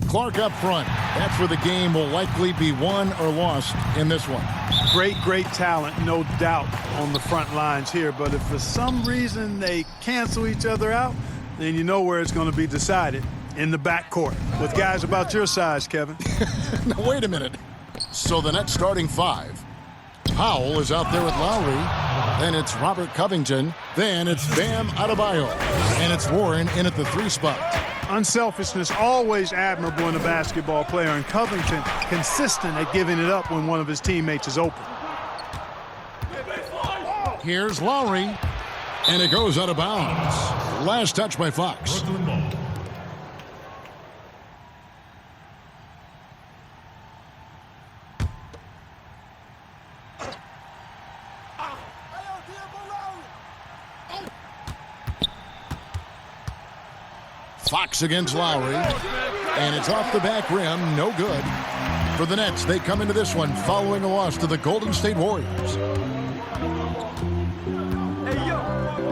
Clark up front. That's where the game will likely be won or lost in this one. Great talent, no doubt, on the front lines here. But if for some reason they cancel each other out, then you know where it's going to be decided, in the backcourt, with guys about your size, Kevin. Now, wait a minute. So the Nets starting five. Powell is out there with Lowry. Then it's Robert Covington. Then it's Bam Adebayo. And it's Warren in at the 3 spot. Unselfishness always admirable in a basketball player, and Covington consistent at giving it up when one of his teammates is open. Here's Lowry, and it goes out of bounds. Last touch by Fox. Fox against Lowry, and it's off the back rim, no good. For the Nets, they come into this one following a loss to the Golden State Warriors.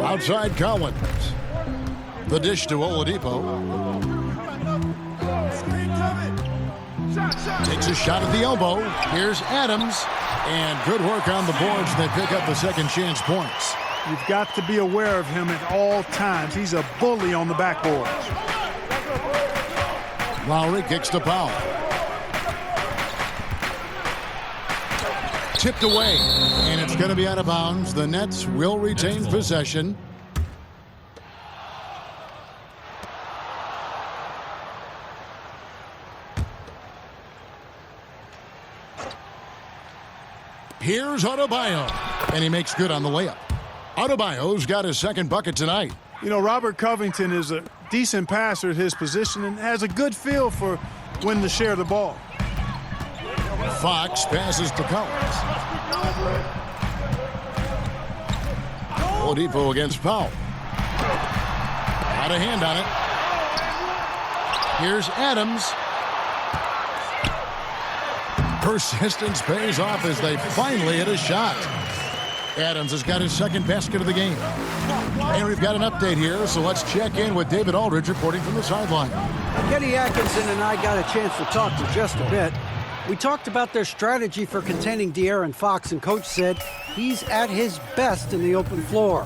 Outside Collins. The dish to Oladipo. Takes a shot at the elbow. Here's Adams, and good work on the boards. They pick up the second chance points. You've got to be aware of him at all times. He's a bully on the backboard. Lowry kicks to Powell. Tipped away, and it's going to be out of bounds. The Nets will retain possession. Here's Adebayo, and he makes good on the layup. Adebayo's got his second bucket tonight. You know, Robert Covington is a decent passer at his position and has a good feel for when to share the ball. Fox passes to Collins. Oladipo against Powell. Out of hand on it. Here's Adams. Persistence pays off as they finally hit a shot. Adams has got his second basket of the game. And we've got an update here, so let's check in with David Aldridge reporting from the sideline. Kenny Atkinson and I got a chance to talk for just a bit. We talked about their strategy for containing De'Aaron Fox, and Coach said he's at his best in the open floor.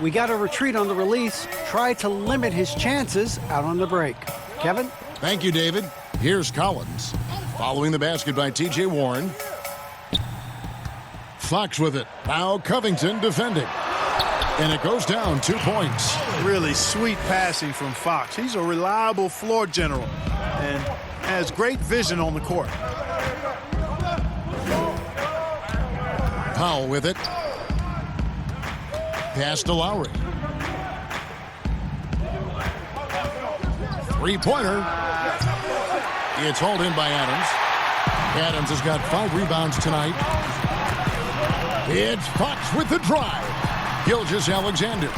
We got a retreat on the release, try to limit his chances out on the break. Kevin? Thank you, David. Here's Collins. Following the basket by T.J. Warren. Fox with it. Now Covington defending. And it goes down 2 points. Really sweet passing from Fox. He's a reliable floor general and has great vision on the court. Powell with it. Pass to Lowry. Three-pointer. It's hauled in by Adams. Adams has got 5 rebounds tonight. It's Fox with the drive. Gilgeous-Alexander.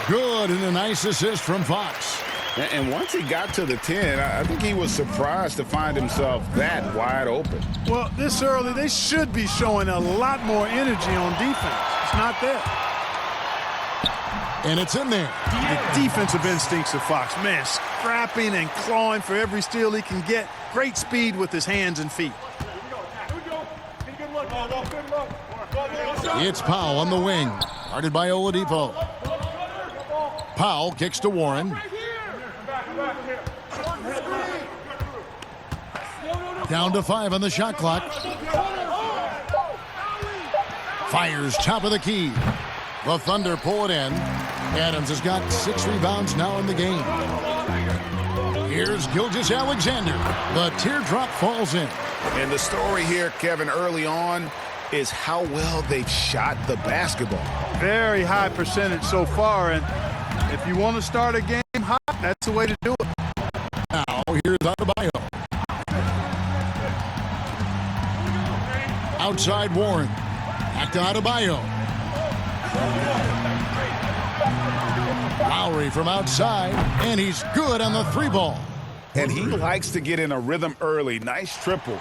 Good, and a nice assist from Fox. And once he got to the 10, I think he was surprised to find himself that wide open. Well, this early, they should be showing a lot more energy on defense. It's not there. And it's in there. The defensive instincts of Fox. Man, scrapping and clawing for every steal he can get. Great speed with his hands and feet. It's Powell on the wing. Guarded by Oladipo. Powell kicks to Warren. Down to 5 on the shot clock. Fires top of the key. The Thunder pull it in. Adams has got 6 rebounds now in the game. Here's Gilgeous-Alexander. The teardrop falls in. And the story here, Kevin, early on is how well they've shot the basketball. Very high percentage so far, and if you want to start a game hot, that's the way to do it. Now here's Adebayo. Outside Warren. Back to Adebayo. Lowry from outside, and he's good on the 3-ball. And he likes to get in a rhythm early. Nice triple.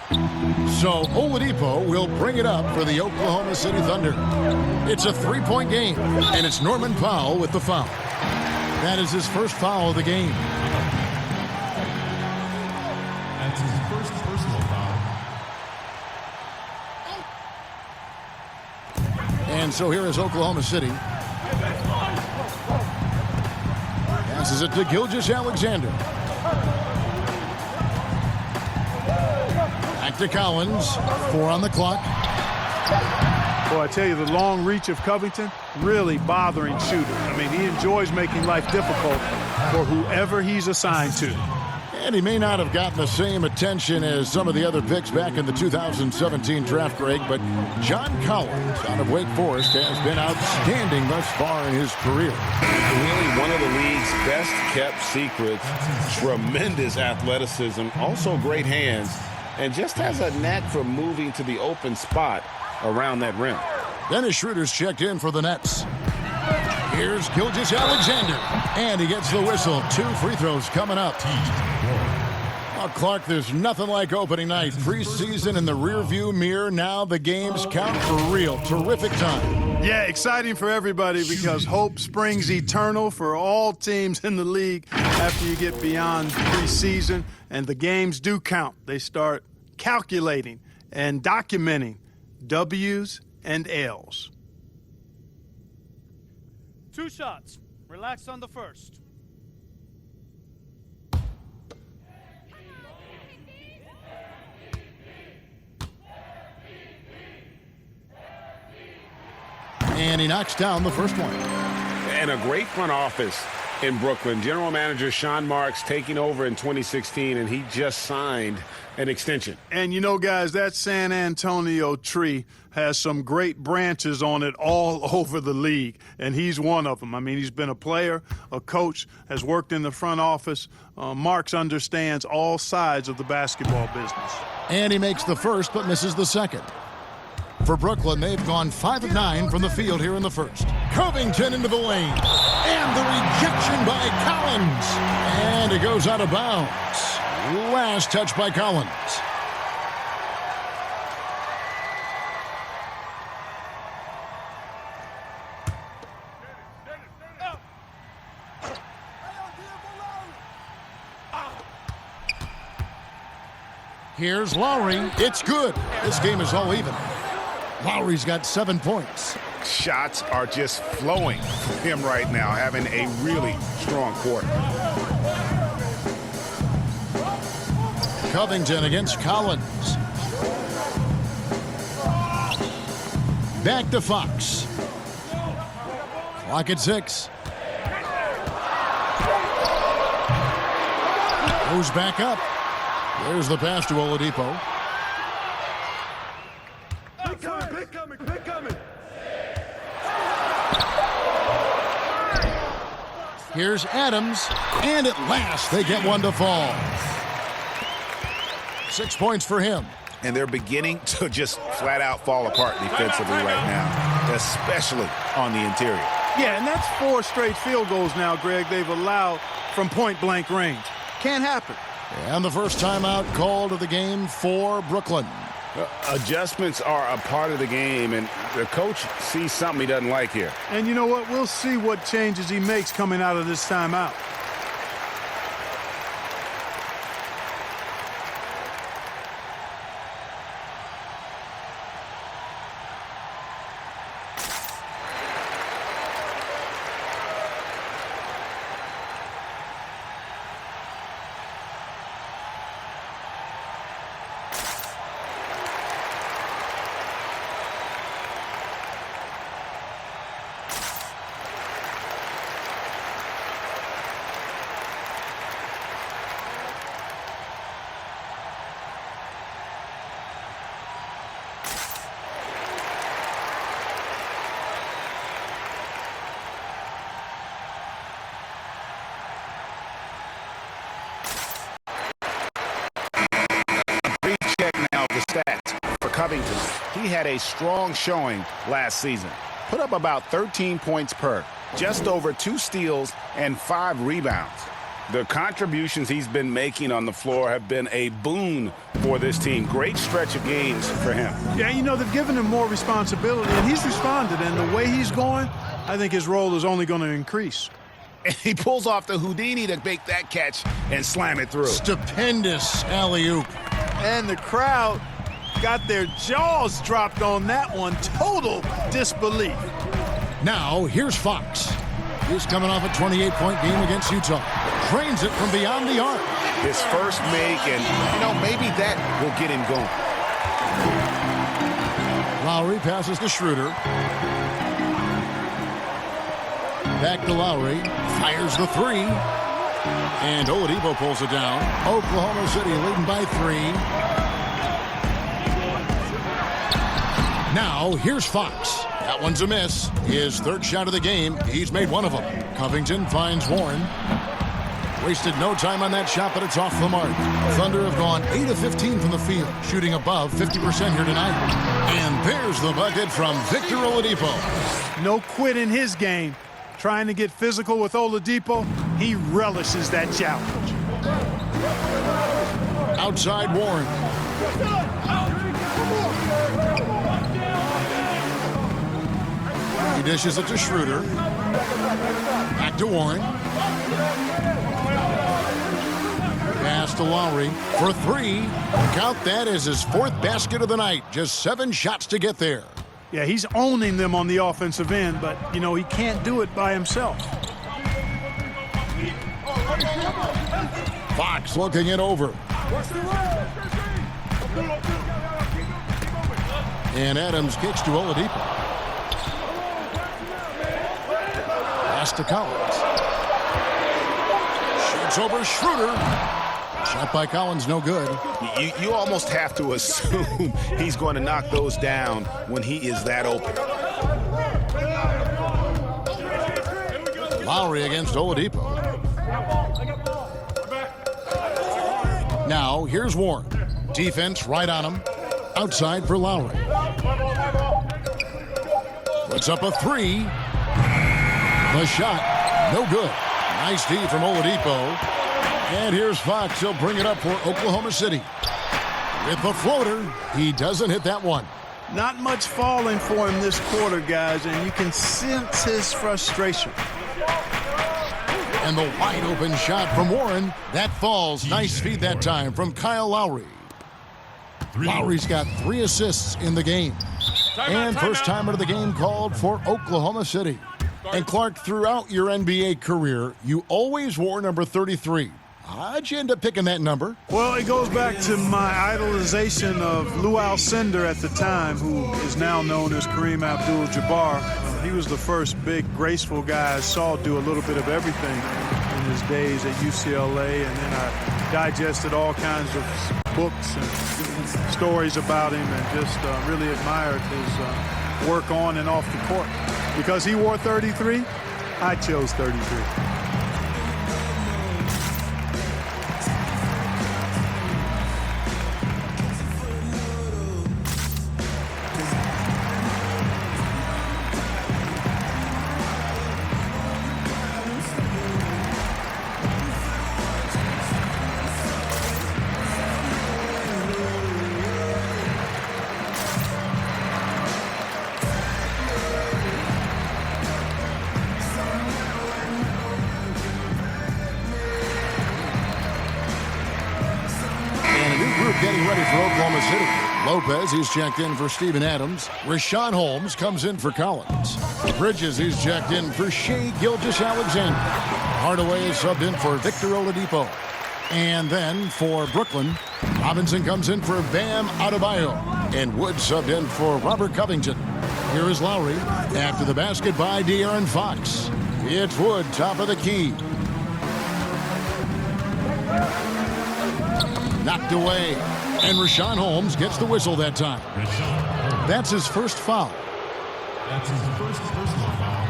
So Oladipo will bring it up for the Oklahoma City Thunder. It's a 3-point game, and it's Norman Powell with the foul. That is his first foul of the game. first personal foul. And so here is Oklahoma City. Passes it to Gilgeous-Alexander. Back to Collins. 4 on the clock. Boy, I tell you, the long reach of Covington, really bothering shooters. I mean, he enjoys making life difficult for whoever he's assigned to. And he may not have gotten the same attention as some of the other picks back in the 2017 draft, Greg, but John Collins out of Wake Forest has been outstanding thus far in his career. Really one of the league's best-kept secrets. Tremendous athleticism, also great hands, and just has a knack for moving to the open spot around that rim. Dennis Schroeder's checked in for the Nets. Here's Gilgeous-Alexander, and he gets the whistle. 2 free throws coming up. Well, Clark, there's nothing like opening night. Preseason in the rearview mirror. Now the games count for real. Terrific time. Yeah, exciting for everybody because hope springs eternal for all teams in the league after you get beyond preseason. And the games do count. They start calculating and documenting W's and L's. 2 shots. Relax on the first. And he knocks down the first one. And a great front office in Brooklyn. General manager Sean Marks taking over in 2016, and he just signed an extension. And you know, guys, that San Antonio tree has some great branches on it all over the league, and he's one of them. I mean, he's been a player, a coach, has worked in the front office. Marks understands all sides of the basketball business. And he makes the first but misses the second. For Brooklyn, they've gone 5 of 9 from the field here in the first. Covington into the lane. And the rejection by Collins. And it goes out of bounds. Last touch by Collins. Here's Lowry. It's good. This game is all even. Lowry's got 7 points. Shots are just flowing for him right now, having a really strong quarter. Covington against Collins. Back to Fox. Clock at 6. Goes back up. There's the pass to Oladipo. Pick coming. Here's Adams, and at last they get one to fall. 6 points for him. And they're beginning to just flat out fall apart defensively right now, especially on the interior. Yeah, and that's 4 straight field goals now, Greg, they've allowed from point-blank range. Can't happen. And the first timeout called of the game for Brooklyn. Adjustments are a part of the game, and the coach sees something he doesn't like here. And you know what? We'll see what changes he makes coming out of this timeout. Covington, he had a strong showing last season. Put up about 13 points per, just over 2 steals and 5 rebounds. The contributions he's been making on the floor have been a boon for this team. Great stretch of games for him. Yeah, you know, they've given him more responsibility, and he's responded. And the way he's going, I think his role is only going to increase. And he pulls off the Houdini to make that catch and slam it through. Stupendous alley-oop. And the crowd got their jaws dropped on that one. Total disbelief. Now, here's Fox. He's coming off a 28-point game against Utah. Drains it from beyond the arc. His first make, and, maybe that will get him going. Lowry passes to Schroeder. Back to Lowry. Fires the three. And Oladipo pulls it down. Oklahoma City leading by 3. Now, here's Fox. That one's a miss. His third shot of the game. He's made one of them. Covington finds Warren. Wasted no time on that shot, but it's off the mark. Thunder have gone 8 of 15 from the field, shooting above 50% here tonight. And there's the bucket from Victor Oladipo. No quit in his game. Trying to get physical with Oladipo. He relishes that challenge. Outside Warren. He dishes it to Schroeder. Back to Warren. Pass to Lowry for 3. Count that as his 4th basket of the night. Just 7 shots to get there. Yeah, he's owning them on the offensive end, but, he can't do it by himself. Fox looking it over. And Adams kicks to Oladipo. Pass to Collins. Shoots over Schroeder. Shot by Collins, no good. You almost have to assume he's going to knock those down when he is that open. Lowry against Oladipo. Now, here's Warren. Defense right on him. Outside for Lowry. Puts up a 3. The shot, no good. Nice D from Oladipo. And here's Fox. He'll bring it up for Oklahoma City. With the floater, he doesn't hit that one. Not much falling for him this quarter, guys, and you can sense his frustration. And the wide open shot from Warren. That falls. Nice feed that time from Kyle Lowry. Lowry's got 3 assists in the game. And first timer of the game called for Oklahoma City. And Clark, throughout your NBA career, you always wore number 33. How'd you end up picking that number? Well, it goes back to my idolization of Lou Alcindor at the time, who is now known as Kareem Abdul-Jabbar. He was the first big, graceful guy I saw do a little bit of everything in his days at UCLA, and then I digested all kinds of books and stories about him and just really admired his work on and off the court. Because he wore 33, I chose 33. Getting ready for Oklahoma City. Lopez, he's checked in for Steven Adams. Rashawn Holmes comes in for Collins. Bridges, he's checked in for Shai Gilgeous-Alexander. Hardaway is subbed in for Victor Oladipo. And then for Brooklyn, Robinson comes in for Bam Adebayo. And Wood subbed in for Robert Covington. Here is Lowry after the basket by De'Aaron Fox. It's Wood, top of the key. Knocked away. And Rashawn Holmes gets the whistle that time. That's his first foul. That's his first personal foul.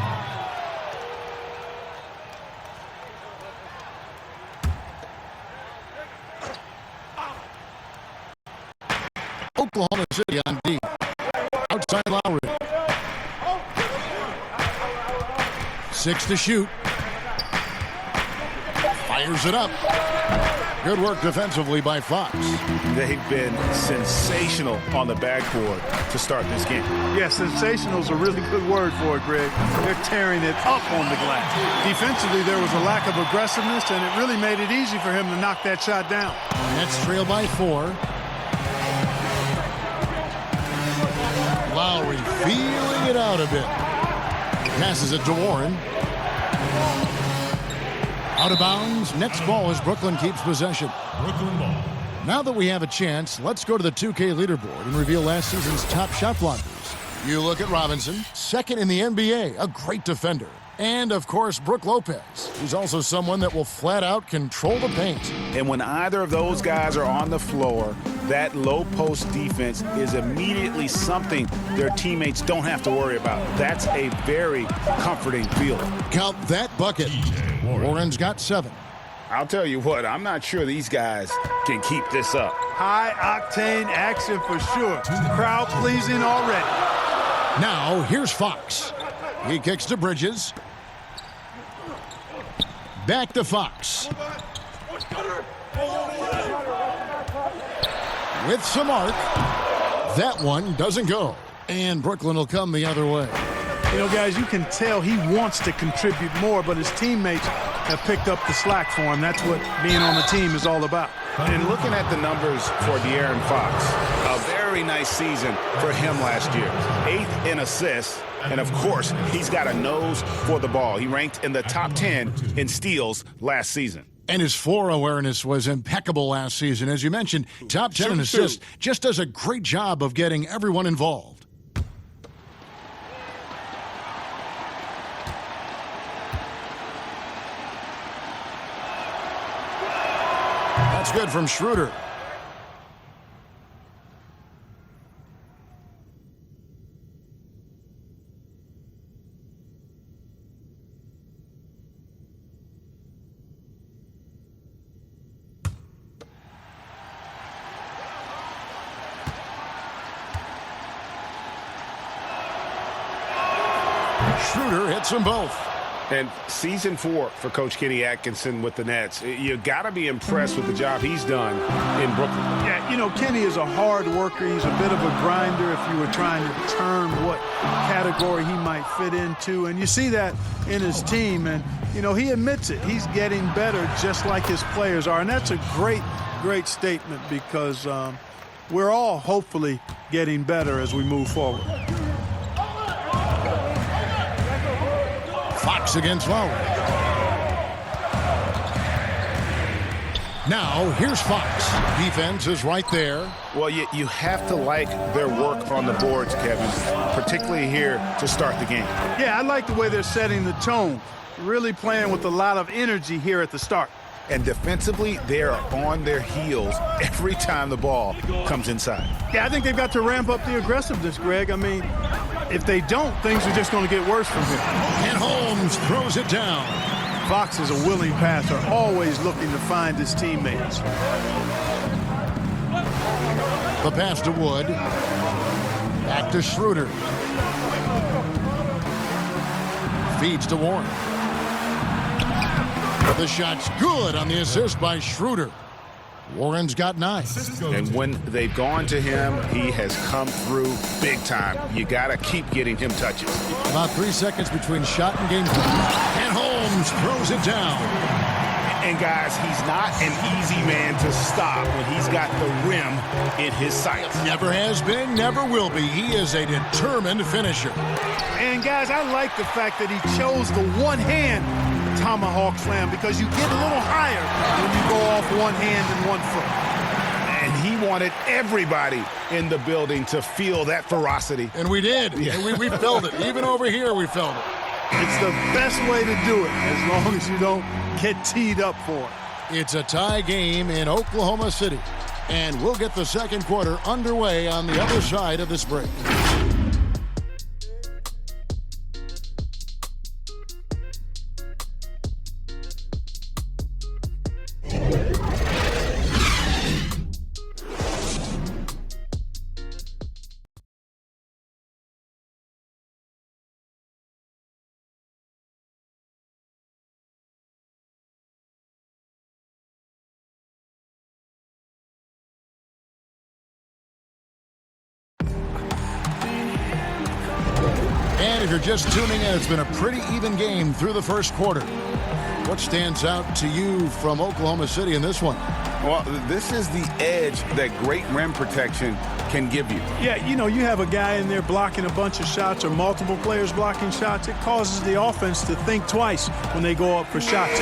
Oklahoma City on D. Outside Lowry. 6 to shoot. Fires it up. Good work defensively by Fox. They've been sensational on the backboard to start this game. Yeah, sensational is a really good word for it, Greg. They're tearing it up on the glass. Defensively, there was a lack of aggressiveness, and it really made it easy for him to knock that shot down. Nets trail by 4. feeling it out a bit. Passes it to Warren. Out of bounds. Next ball as Brooklyn keeps possession. Brooklyn ball. Now that we have a chance, let's go to the 2K leaderboard and reveal last season's top shot blockers. You look at Robinson, second in the NBA, a great defender. And, of course, Brook Lopez, who's also someone that will flat out control the paint. And when either of those guys are on the floor, that low post defense is immediately something their teammates don't have to worry about. That's a very comforting feeling. Count that bucket. Warren's got 7. I'll tell you what, I'm not sure these guys can keep this up. High-octane action for sure. Crowd pleasing already. Now, here's Fox. He kicks to Bridges. Back to Fox. With some arc. That one doesn't go. And Brooklyn will come the other way. You know, guys, you can tell he wants to contribute more, but his teammates have picked up the slack for him. That's what being on the team is all about. And looking at the numbers for De'Aaron Fox, a very nice season for him last year. 8th in assists, and of course, he's got a nose for the ball. He ranked in the top 10 in steals last season. And his floor awareness was impeccable last season. As you mentioned, top 10 in assists, just does a great job of getting everyone involved. That's good from Schroeder. Schroeder hits them both. And season 4 for Coach Kenny Atkinson with the Nets. You got to be impressed with the job he's done in Brooklyn. Yeah, you know, Kenny is a hard worker. He's a bit of a grinder if you were trying to determine what category he might fit into. And you see that in his team. And, you know, he admits it. He's getting better just like his players are. And that's a great, great statement because we're all hopefully getting better as we move forward. Fox against Lowry. Now, here's Fox. Defense is right there. Well, you have to like their work on the boards, Kevin, particularly here to start the game. Yeah, I like the way they're setting the tone. Really playing with a lot of energy here at the start. And defensively, they are on their heels every time the ball comes inside. Yeah, I think they've got to ramp up the aggressiveness, Greg. I mean, if they don't, things are just going to get worse from here. And Holmes throws it down. Fox is a willing passer, always looking to find his teammates. The pass to Wood. Back to Schroeder. Feeds to Warren. The shot's good on the assist by Schroeder. Warren's got 9. And when they've gone to him, he has come through big time. You got to keep getting him touches. About 3 seconds between shot and game time. And Holmes throws it down. And guys, he's not an easy man to stop when he's got the rim in his sights. Never has been, never will be. He is a determined finisher. And guys, I like the fact that he chose the one-hand tomahawk slam because you get a little higher when you go off one hand and one foot. And he wanted everybody in the building to feel that ferocity. And we did. Yeah. And we felt it. Even over here, we felt it. It's the best way to do it as long as you don't get teed up for it. It's a tie game in Oklahoma City. And we'll get the second quarter underway on the other side of this break. And if you're just tuning in, it's been a pretty even game through the first quarter. what stands out to you from Oklahoma City in this one? Well, this is the edge that great rim protection can give you. Yeah, you know, you have a guy in there blocking a bunch of shots or multiple players blocking shots. It causes the offense to think twice when they go up for shots.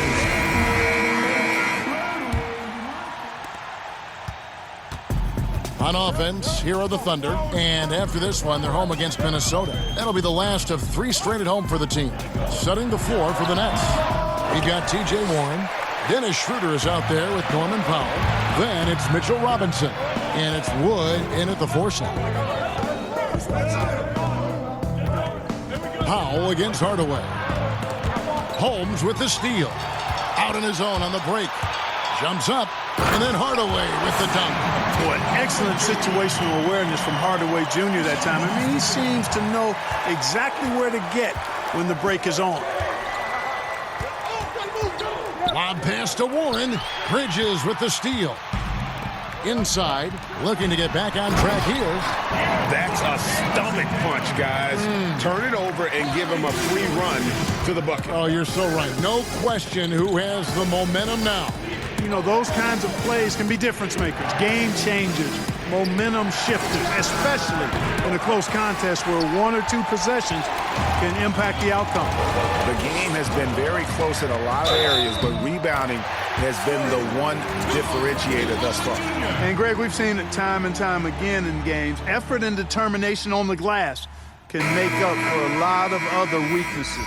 On offense, here are the Thunder, and after this one, they're home against Minnesota. That'll be the last of 3 straight at home for the team. Setting the floor for the Nets. We've got T.J. Warren. Dennis Schroeder is out there with Norman Powell. Then it's Mitchell Robinson, and it's Wood in at the 4 slot. Powell against Hardaway. Holmes with the steal. Out on his own on the break. Jumps up, and then Hardaway with the dunk. Boy, excellent situational awareness from Hardaway Jr. that time. I mean, he seems to know exactly where to get when the break is on. Lob pass to Warren. Bridges with the steal. Inside, looking to get back on track here. That's a stomach punch, guys. Turn it over and give him a free run to the bucket. Oh, you're so right. No question who has the momentum now. You know, those kinds of plays can be difference makers, game changers, momentum shifters, especially in a close contest where 1 or 2 possessions can impact the outcome. The game has been very close in a lot of areas, but rebounding has been the one differentiator thus far. And, Greg, we've seen it time and time again in games. Effort and determination on the glass can make up for a lot of other weaknesses.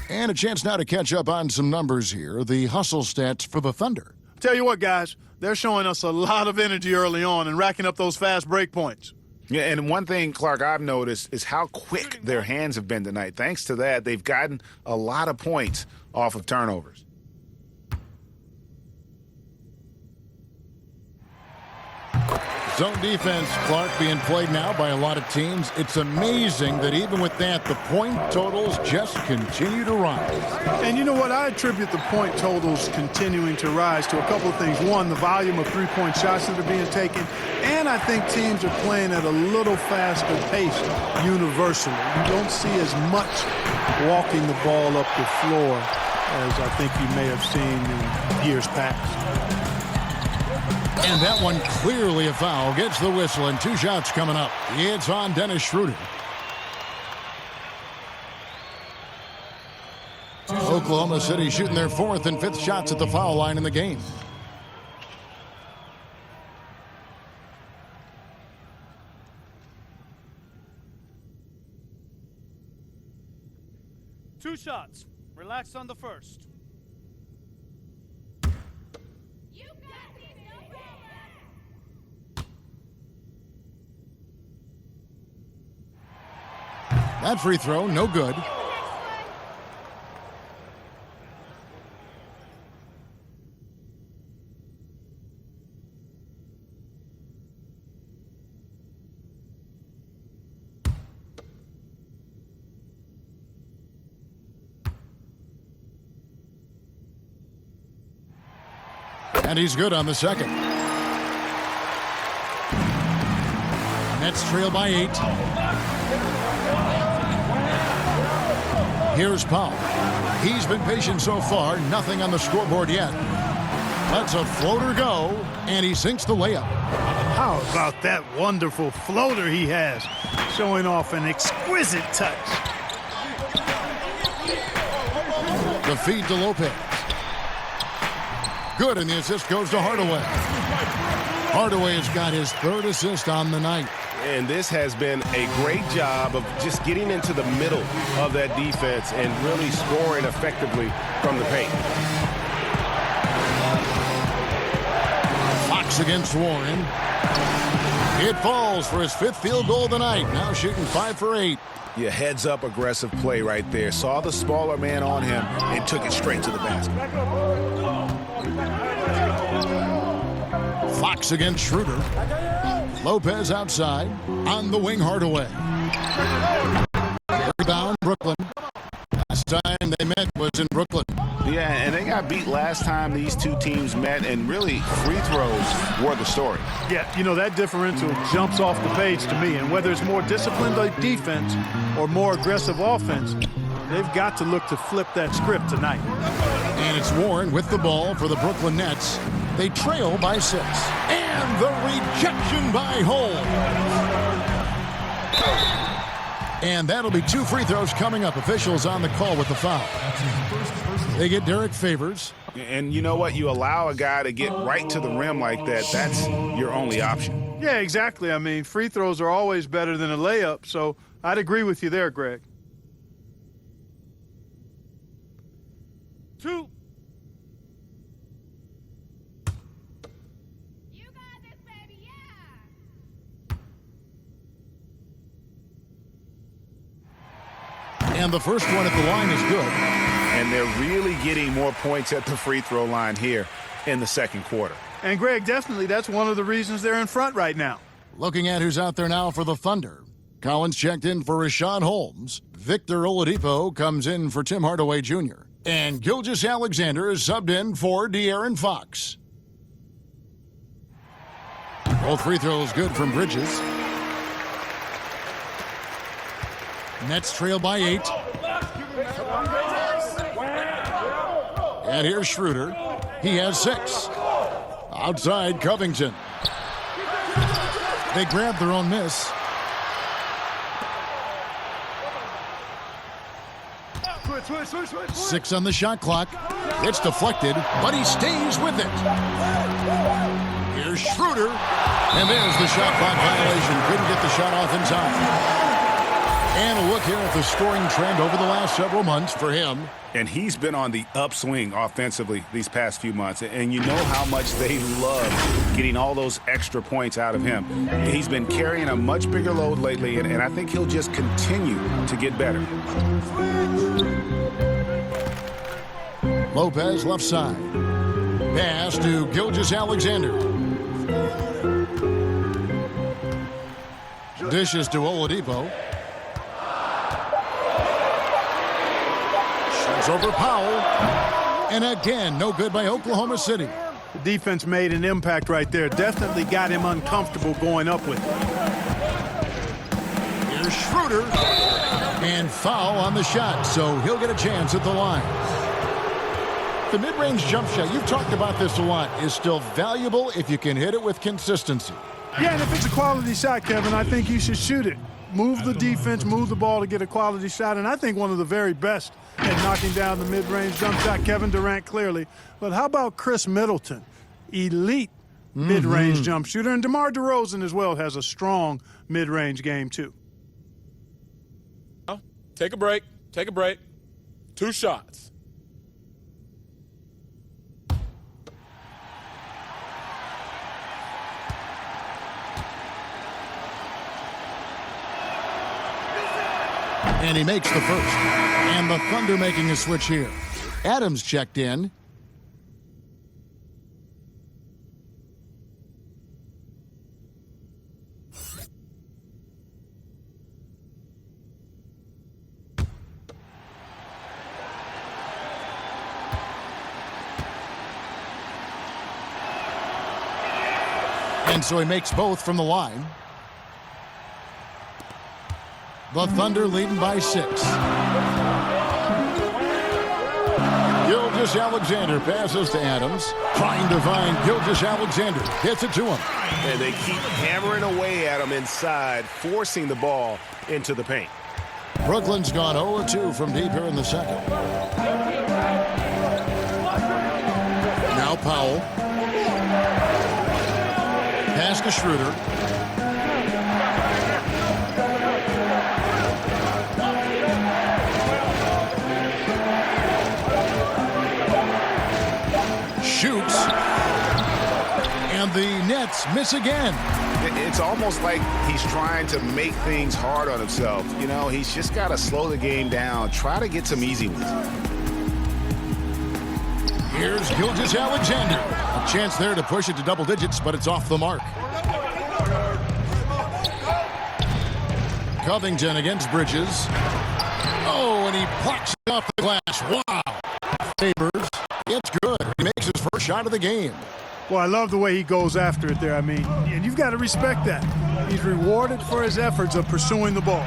And a chance now to catch up on some numbers here. The hustle stats for the Thunder. Tell you what, guys, they're showing us a lot of energy early on and racking up those fast break points. Yeah, and one thing, Clark, I've noticed is how quick their hands have been tonight. Thanks to that, they've gotten a lot of points off of turnovers. Zone defense, Clark, being played now by a lot of teams. It's amazing that even with that, the point totals just continue to rise. And you know what? I attribute the point totals continuing to rise to a couple of things. One, the volume of three-point shots that are being taken. And I think teams are playing at a little faster pace universally. You don't see as much walking the ball up the floor as I think you may have seen in years past. And that one clearly a foul. Gets the whistle, and 2 shots coming up. It's on Dennis Schroeder. Oklahoma City shooting their 4th and 5th shots at the foul line in the game. Two shots. Relax on the first. That free throw, no good. And he's good on the second. Nets trail by 8. Here's Powell. He's been patient so far. Nothing on the scoreboard yet. Lets a floater go, and he sinks the layup. How about that wonderful floater he has, showing off an exquisite touch. The feed to Lopez. Good, and the assist goes to Hardaway. Hardaway has got his 3rd assist on the night. And this has been a great job of just getting into the middle of that defense and really scoring effectively from the paint. Fox against Warren. It falls for his 5th field goal of the night. Now shooting 5 for 8. Yeah, heads-up aggressive play right there. Saw the smaller man on him and took it straight to the basket. Fox against Schroeder. Lopez outside. On the wing, Hardaway. Rebound, Brooklyn. Last time they met was in Brooklyn. Yeah, and they got beat last time these two teams met, and really free throws were the story. Yeah, you know, that differential jumps off the page to me, and whether it's more disciplined defense or more aggressive offense, they've got to look to flip that script tonight. And it's Warren with the ball for the Brooklyn Nets. They trail by 6. And the rejection by Holmes. And that'll be 2 free throws coming up. Officials on the call with the foul. They get Derek Favors. And you know what? You allow a guy to get right to the rim like that. That's your only option. Yeah, exactly. I mean, free throws are always better than a layup, so I'd agree with you there, Greg. 2. You got this, baby, yeah! And the first one at the line is good. And they're really getting more points at the free throw line here in the second quarter. And, Greg, definitely that's one of the reasons they're in front right now. Looking at who's out there now for the Thunder. Collins checked in for Rashawn Holmes. Victor Oladipo comes in for Tim Hardaway Jr. And Gilgeous-Alexander is subbed in for De'Aaron Fox. Both free throws good from Bridges. Nets trail by 8. And here's Schroeder. He has 6. Outside, Covington. They grab their own miss. Switch. 6 on the shot clock. It's deflected, but he stays with it. Here's Schroeder. And there's the shot clock violation. Couldn't get the shot off in time. And a look here at the scoring trend over the last several months for him. And he's been on the upswing offensively these past few months. And you know how much they love getting all those extra points out of him. He's been carrying a much bigger load lately, and I think he'll just continue to get better. Lopez left side. Pass to Gilgeous-Alexander. Dishes to Oladipo. Shoots over Powell. And again, no good by Oklahoma City. The defense made an impact right there. Definitely got him uncomfortable going up with it. Here's Schroeder. And foul on the shot, so he'll get a chance at the line. The mid-range jump shot, you've talked about this a lot, is still valuable if you can hit it with consistency. Yeah, and if it's a quality shot, Kevin, I think you should shoot it. Move the defense, move the ball to get a quality shot, and I think one of the very best at knocking down the mid-range jump shot, Kevin Durant clearly. But how about Chris Middleton? Elite mid-range jump shooter, and DeMar DeRozan as well has a strong mid-range game too. Take a break. 2 shots. And he makes the first. And the Thunder making a switch here. Adams checked in. And so he makes both from the line. The Thunder leading by 6. Gilgeous-Alexander passes to Adams. Trying to find Gilgeous-Alexander. Gets it to him. And they keep hammering away at him inside, forcing the ball into the paint. Brooklyn's gone 0-2 from deep here in the second. Now Powell. Pass to Schroeder. Shoots. And the Nets miss again. It's almost like he's trying to make things hard on himself. You know, he's just got to slow the game down, try to get some easy ones. Here's Gilgeous-Alexander. A chance there to push it to double digits, but it's off the mark. Covington against Bridges. Oh, and he plucks it off the glass. Wow. Favors. It's good. He makes his first shot of the game. Well, I love the way he goes after it there. I mean, and you've got to respect that. He's rewarded for his efforts of pursuing the ball.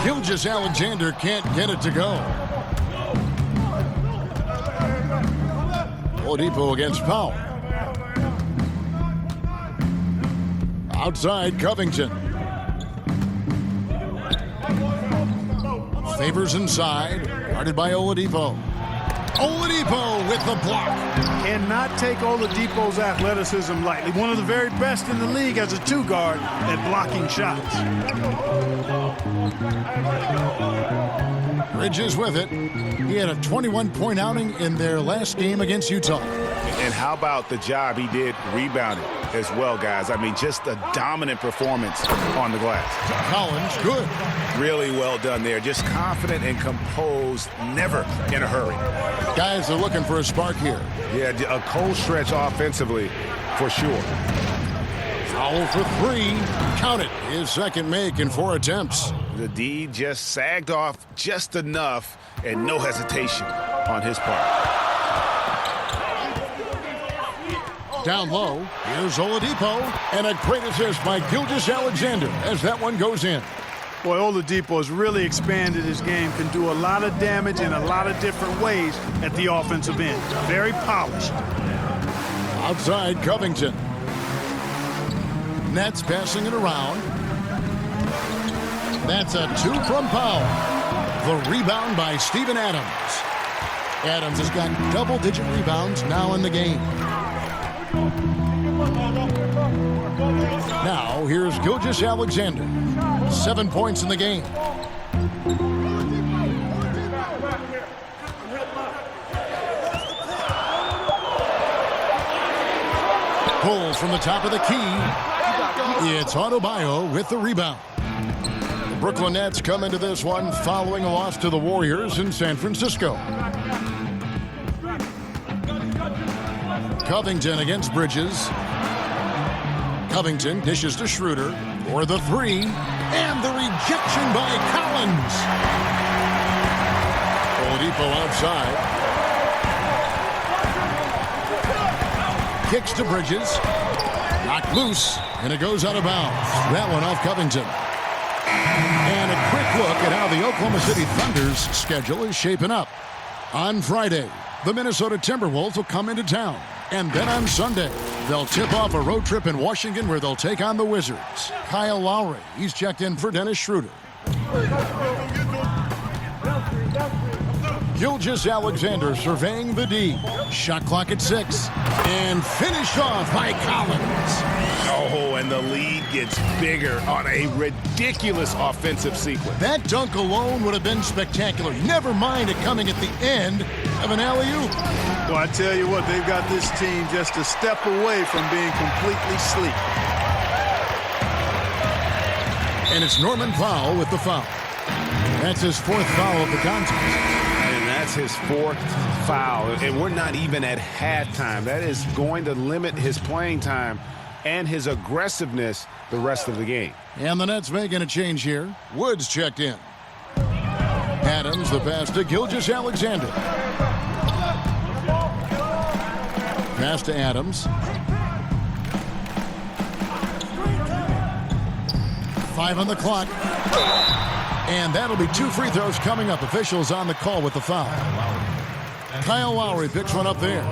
Gilgeous-Alexander can't get it to go. Oladipo against Powell. Outside, Covington. Favors inside, guarded by Oladipo. Oladipo with the block. Cannot take Oladipo's athleticism lightly. One of the very best in the league as a two-guard at blocking shots. Bridges with it. He had a 21-point outing in their last game against Utah. And how about the job he did rebounding as well, guys? I mean, just a dominant performance on the glass. Collins, good. Really well done there. Just confident and composed, never in a hurry. Guys are looking for a spark here. Yeah, a cold stretch offensively for sure. Foul for three. Count it. His second make in 4 attempts. The D just sagged off just enough and no hesitation on his part. Down low, here's Oladipo, and a great assist by Gilgeous-Alexander as that one goes in. Boy, Oladipo has really expanded his game, can do a lot of damage in a lot of different ways at the offensive end. Very polished. Outside, Covington. Nets passing it around. That's a 2 from Powell. The rebound by Steven Adams. Adams has got double-digit rebounds now in the game. Now, here's Gilgeous-Alexander. 7 points in the game. Pulls from the top of the key. It's Adebayo with the rebound. The Brooklyn Nets come into this one following a loss to the Warriors in San Francisco. Covington against Bridges. Covington dishes to Schroeder for the 3, and the rejection by Collins. Oladipo outside. Kicks to Bridges. Knocked loose, and it goes out of bounds. That one off Covington. And a quick look at how the Oklahoma City Thunder's schedule is shaping up. On Friday, the Minnesota Timberwolves will come into town. And then on Sunday, they'll tip off a road trip in Washington where they'll take on the Wizards. Kyle Lowry, he's checked in for Dennis Schroeder. Gilgeous-Alexander surveying the D. Shot clock at 6. And finished off by Collins. Oh, and the lead gets bigger on a ridiculous offensive sequence. That dunk alone would have been spectacular. Never mind it coming at the end of an alley-oop. Well, I tell you what, they've got this team just a step away from being completely sleep. And it's Norman Powell with the foul. That's his 4th foul of the contest. And that's his 4th foul. And we're not even at halftime. That is going to limit his playing time and his aggressiveness the rest of the game. And the Nets making a change here. Woods checked in. Adams, the pass to Gilgeous-Alexander. Pass to Adams. 5 on the clock. And that'll be 2 free throws coming up. Officials on the call with the foul. Kyle Lowry picks one up there.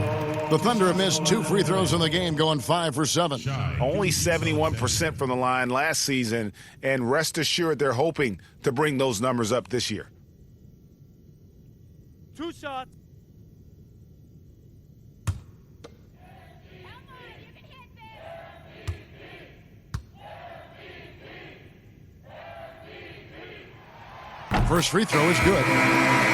The Thunder have missed 2 free throws in the game, going 5 for 7. Only 71% from the line last season, and rest assured they're hoping to bring those numbers up this year. 2 shots. First free throw is good.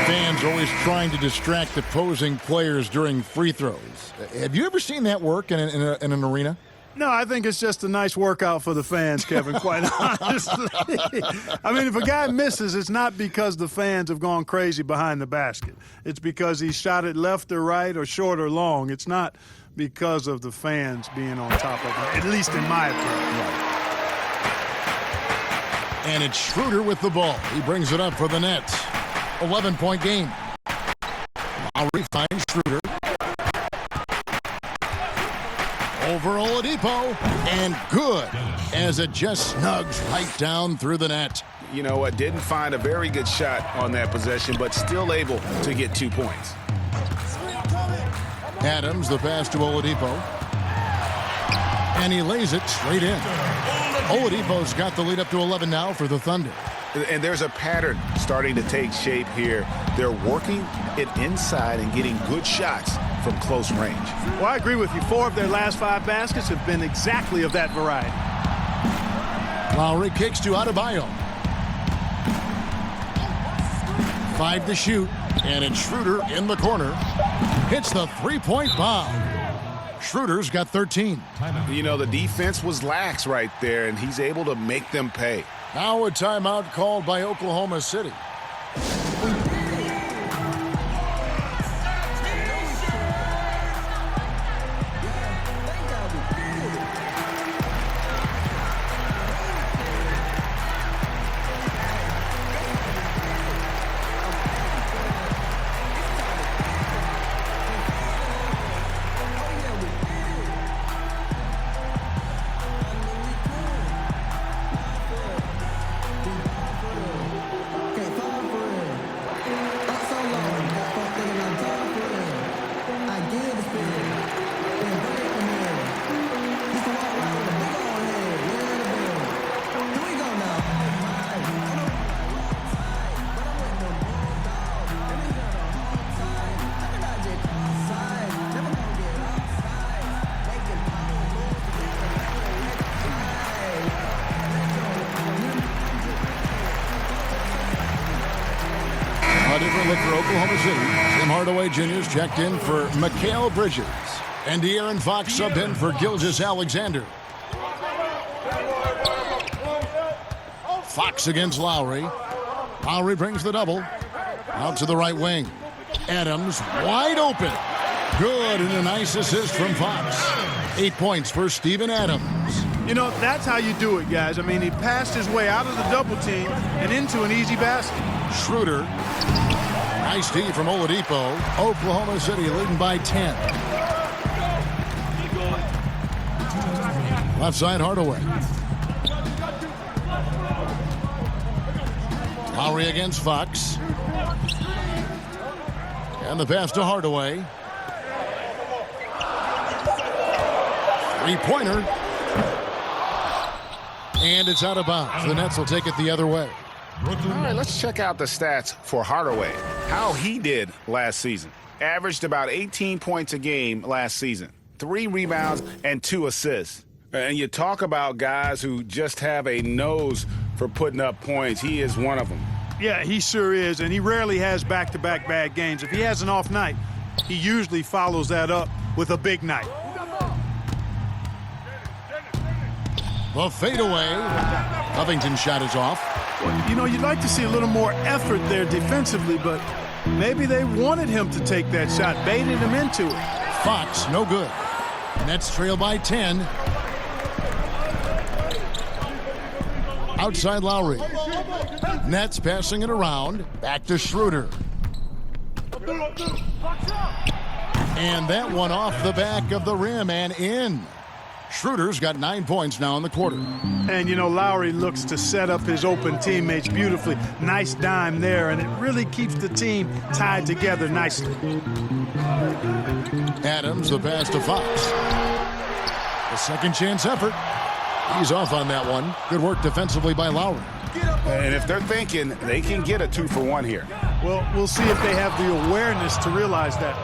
Fans always trying to distract opposing players during free throws. Have you ever seen that work in an arena? No, I think it's just a nice workout for the fans, Kevin, quite honestly. I mean, if a guy misses, it's not because the fans have gone crazy behind the basket. It's because he shot it left or right or short or long. It's not because of the fans being on top of him, at least in my opinion. And it's Schroeder with the ball. He brings it up for the Nets. 11-point game. Lowry finds Schroeder. Over Oladipo. And good as it just snugs right down through the net. You know what? Didn't find a very good shot on that possession, but still able to get 2 points. Adams, the pass to Oladipo. And he lays it straight in. Oladipo's got the lead up to 11 now for the Thunder. And there's a pattern starting to take shape here. They're working it inside and getting good shots from close range. Well, I agree with you. 4 of their last 5 baskets have been exactly of that variety. Lowry kicks to Adebayo. 5 to shoot. And it's Schroeder in the corner. Hits the three-point bomb. Schroeder's got 13. You know, the defense was lax right there, and he's able to make them pay. Now a timeout called by Oklahoma City. Look for Oklahoma City. Tim Hardaway Jr.'s checked in for Mikal Bridges. And De'Aaron Fox subbed in for Gilgeous-Alexander. Fox against Lowry. Lowry brings the double. Out to the right wing. Adams wide open. Good, and a nice assist from Fox. 8 points for Steven Adams. You know, that's how you do it, guys. I mean, he passed his way out of the double team and into an easy basket. Schroeder. Nice D from Oladipo. Oklahoma City leading by 10. Left side, Hardaway. Lowry against Fox. And the pass to Hardaway. Three-pointer. And it's out of bounds. The Nets will take it the other way. All right, let's check out the stats for Hardaway. How he did last season. Averaged about 18 points a game last season. 3 rebounds and 2 assists. And you talk about guys who just have a nose for putting up points. He is one of them. Yeah, he sure is, and he rarely has back-to-back bad games. If he has an off night, he usually follows that up with a big night. The fadeaway. Covington's shot is off. You know, you'd like to see a little more effort there defensively, but maybe they wanted him to take that shot, baited him into it. Fox, no good. Nets trail by 10. Outside Lowry. Nets passing it around. Back to Schroeder. And that one off the back of the rim and in. Schroeder's got 9 points now in the quarter. And, you know, Lowry looks to set up his open teammates beautifully. Nice dime there, and it really keeps the team tied together nicely. Adams, the pass to Fox. A second chance effort. He's off on that one. Good work defensively by Lowry. And if they're thinking they can get a 2-for-1 here. Well, we'll see if they have the awareness to realize that.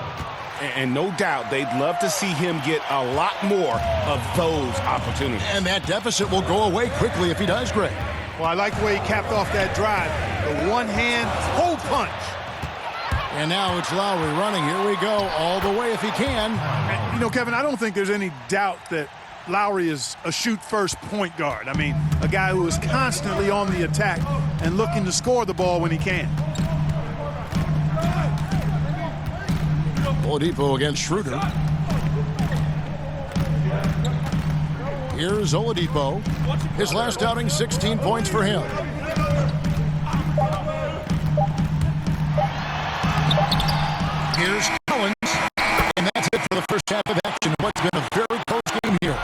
And no doubt they'd love to see him get a lot more of those opportunities. And that deficit will go away quickly if he does, Greg. Well, I like the way he capped off that drive. The one-hand hole punch. And now it's Lowry running. Here we go, all the way if he can. And, you know, Kevin, I don't think there's any doubt that Lowry is a shoot-first point guard. I mean, a guy who is constantly on the attack and looking to score the ball when he can. Oladipo against Schroeder. Here's Oladipo. His last outing, 16 points for him. Here's Collins. And that's it for the first half of action. What's been a very close game here.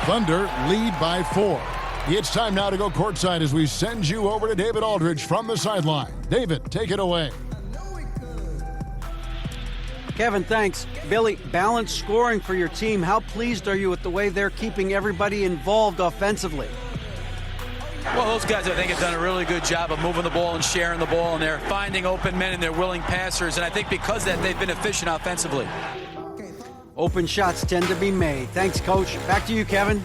Thunder lead by 4. It's time now to go courtside as we send you over to David Aldridge from the sideline. David, take it away. Kevin, thanks. Billy, balanced scoring for your team. How pleased are you with the way they're keeping everybody involved offensively? Well, those guys, I think, have done a really good job of moving the ball and sharing the ball, and they're finding open men and they're willing passers, and I think because of that, they've been efficient offensively. Open shots tend to be made. Thanks, Coach. Back to you, Kevin.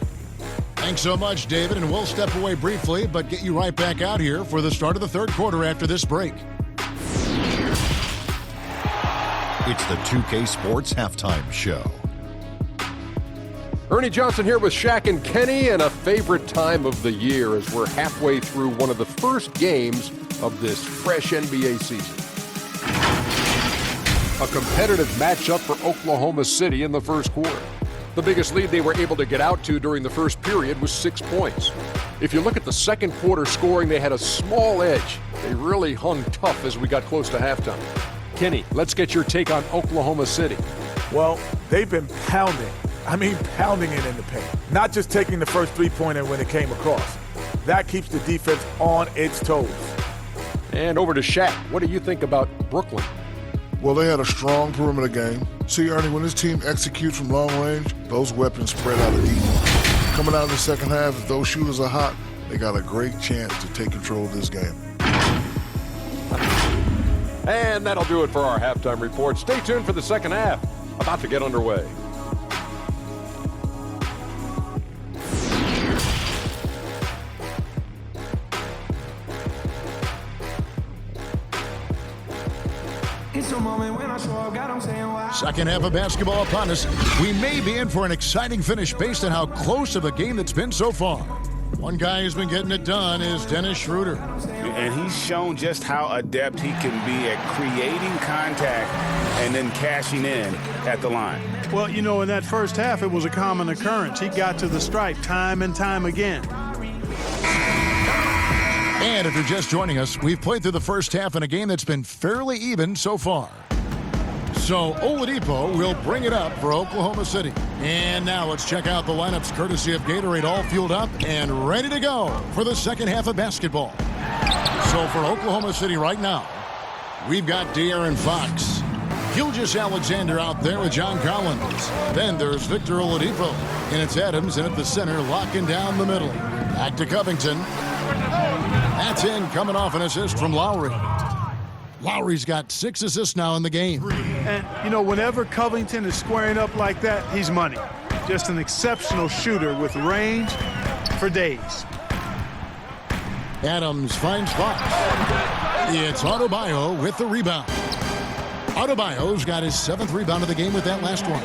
Thanks so much, David, and we'll step away briefly, but get you right back out here for the start of the third quarter after this break. It's the 2K Sports Halftime Show. Ernie Johnson here with Shaq and Kenny, and a favorite time of the year as we're halfway through one of the first games of this fresh NBA season. A competitive matchup for Oklahoma City in the first quarter. The biggest lead they were able to get out to during the first period was 6 points. If you look at the second quarter scoring, they had a small edge. They really hung tough as we got close to halftime. Kenny, let's get your take on Oklahoma City. Well, they've been pounding it in the paint. Not just taking the first three-pointer when it came across. That keeps the defense on its toes. And over to Shaq. What do you think about Brooklyn? Well, they had a strong perimeter game. See, Ernie, when this team executes from long range, those weapons spread out of deep. Coming out in the second half, if those shooters are hot, they got a great chance to take control of this game. And that'll do it for our halftime report. Stay tuned for the second half. About to get underway. Second half of basketball upon us. We may be in for an exciting finish based on how close of a game it's been so far. One guy who's been getting it done is Dennis Schroeder. And he's shown just how adept he can be at creating contact and then cashing in at the line. Well, you know, in that first half, it was a common occurrence. He got to the stripe time and time again. And if you're just joining us, we've played through the first half in a game that's been fairly even so far. So Oladipo will bring it up for Oklahoma City. And now let's check out the lineups courtesy of Gatorade, all fueled up and ready to go for the second half of basketball. So for Oklahoma City right now, we've got De'Aaron Fox. Gilgeous-Alexander out there with John Collins. Then there's Victor Oladipo. And it's Adams in at the center, locking down the middle. Back to Covington. That's in, coming off an assist from Lowry. Lowry's got 6 assists now in the game. And, you know, whenever Covington is squaring up like that, he's money. Just an exceptional shooter with range for days. Adams finds Fox. It's Adebayo with the rebound. Adebayo's got his 7th rebound of the game with that last one.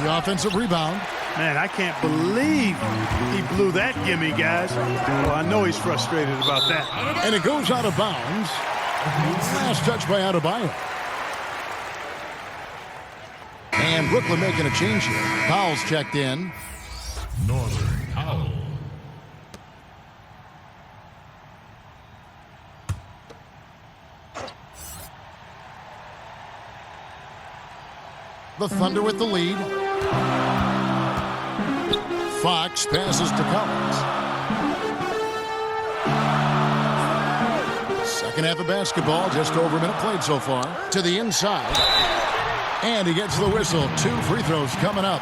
The offensive rebound. Man, I can't believe he blew that gimme, guys. Well, I know he's frustrated about that. And it goes out of bounds. Last touch by Adebayo. And Brooklyn making a change here. Powell's checked in. Northern Powell. The Thunder with the lead. Fox passes to Collins. Second half of basketball, just over a minute played so far. To the inside. And he gets the whistle. 2 free throws coming up.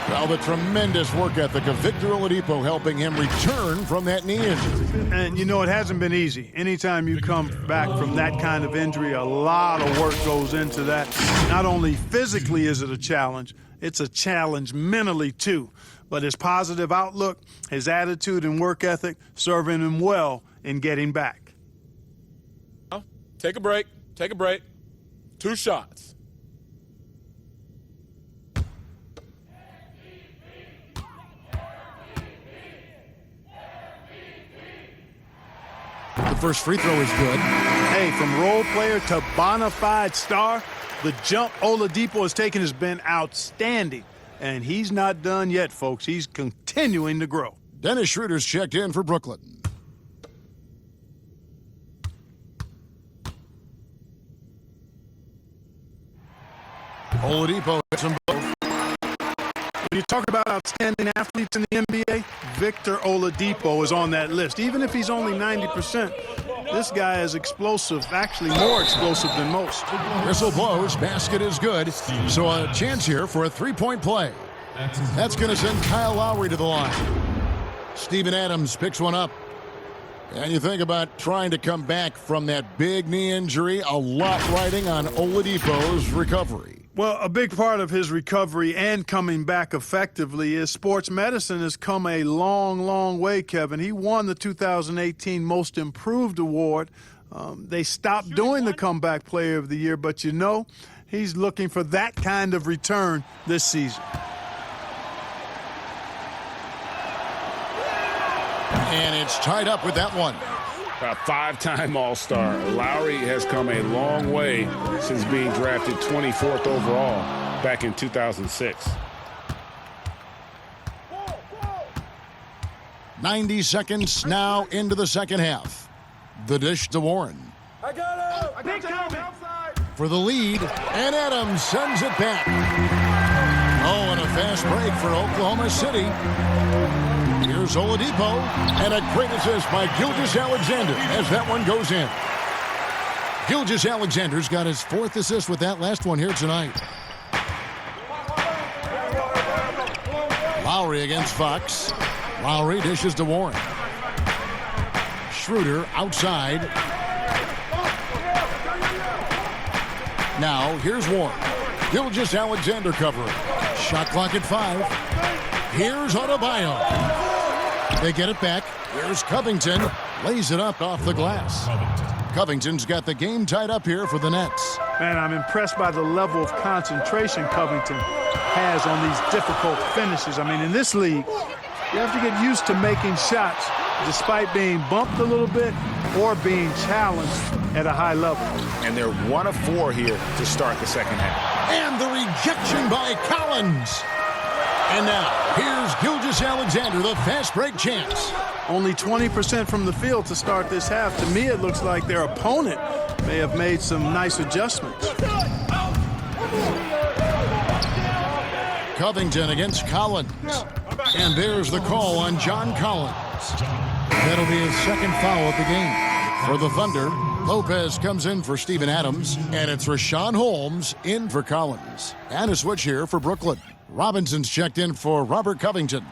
Well, the tremendous work ethic of Victor Oladipo helping him return from that knee injury. And, you know, it hasn't been easy. Anytime you come back from that kind of injury, a lot of work goes into that. Not only physically is it a challenge, it's a challenge mentally, too. But his positive outlook, his attitude and work ethic, serving him well in getting back. Take a break. Take a break. 2 shots. The first free throw is good. Hey, from role player to bona fide star, the jump Oladipo has taken has been outstanding. And he's not done yet, folks. He's continuing to grow. Dennis Schroeder's checked in for Brooklyn. Oladipo hits them both. You talk about outstanding athletes in the NBA, Victor Oladipo is on that list. Even if he's only 90%, this guy is explosive, actually more explosive than most. Whistle blows, basket is good, so a chance here for a three-point play. That's going to send Kyle Lowry to the line. Steven Adams picks one up. And you think about trying to come back from that big knee injury, a lot riding on Oladipo's recovery. Well, a big part of his recovery and coming back effectively is sports medicine has come a long, long way, Kevin. He won the 2018 Most Improved Award. They stopped doing the Comeback Player of the Year, but you know, he's looking for that kind of return this season. And it's tied up with that one. A five-time All-Star. Lowry has come a long way since being drafted 24th overall back in 2006. 90 seconds now into the second half. The dish to Warren. I got him! For the lead, and Adams sends it back. Oh, and a fast break for Oklahoma City. Here's Oladipo, and a great assist by Gilgeous-Alexander as that one goes in. Gilgeous-Alexander's got his fourth assist with that last one here tonight. Lowry against Fox. Lowry dishes to Warren. Schroeder outside. Now here's Warren. Gilgeous-Alexander covering. Shot clock at 5. Here's Adebayo. They get it back. Here's Covington. Lays it up off the glass. Covington's got the game tied up here for the Nets. Man, I'm impressed by the level of concentration Covington has on these difficult finishes. I mean, in this league, you have to get used to making shots despite being bumped a little bit or being challenged at a high level. And they're 1 of 4 here to start the second half. And the rejection by Collins. And now, here's Gilgeous-Alexander, the fast break chance. Only 20% from the field to start this half. To me, it looks like their opponent may have made some nice adjustments. Covington against Collins. And there's the call on John Collins. That'll be his second foul of the game. For the Thunder, Lopez comes in for Steven Adams, and it's Rashawn Holmes in for Collins. And a switch here for Brooklyn. Robinson's checked in for Robert Covington.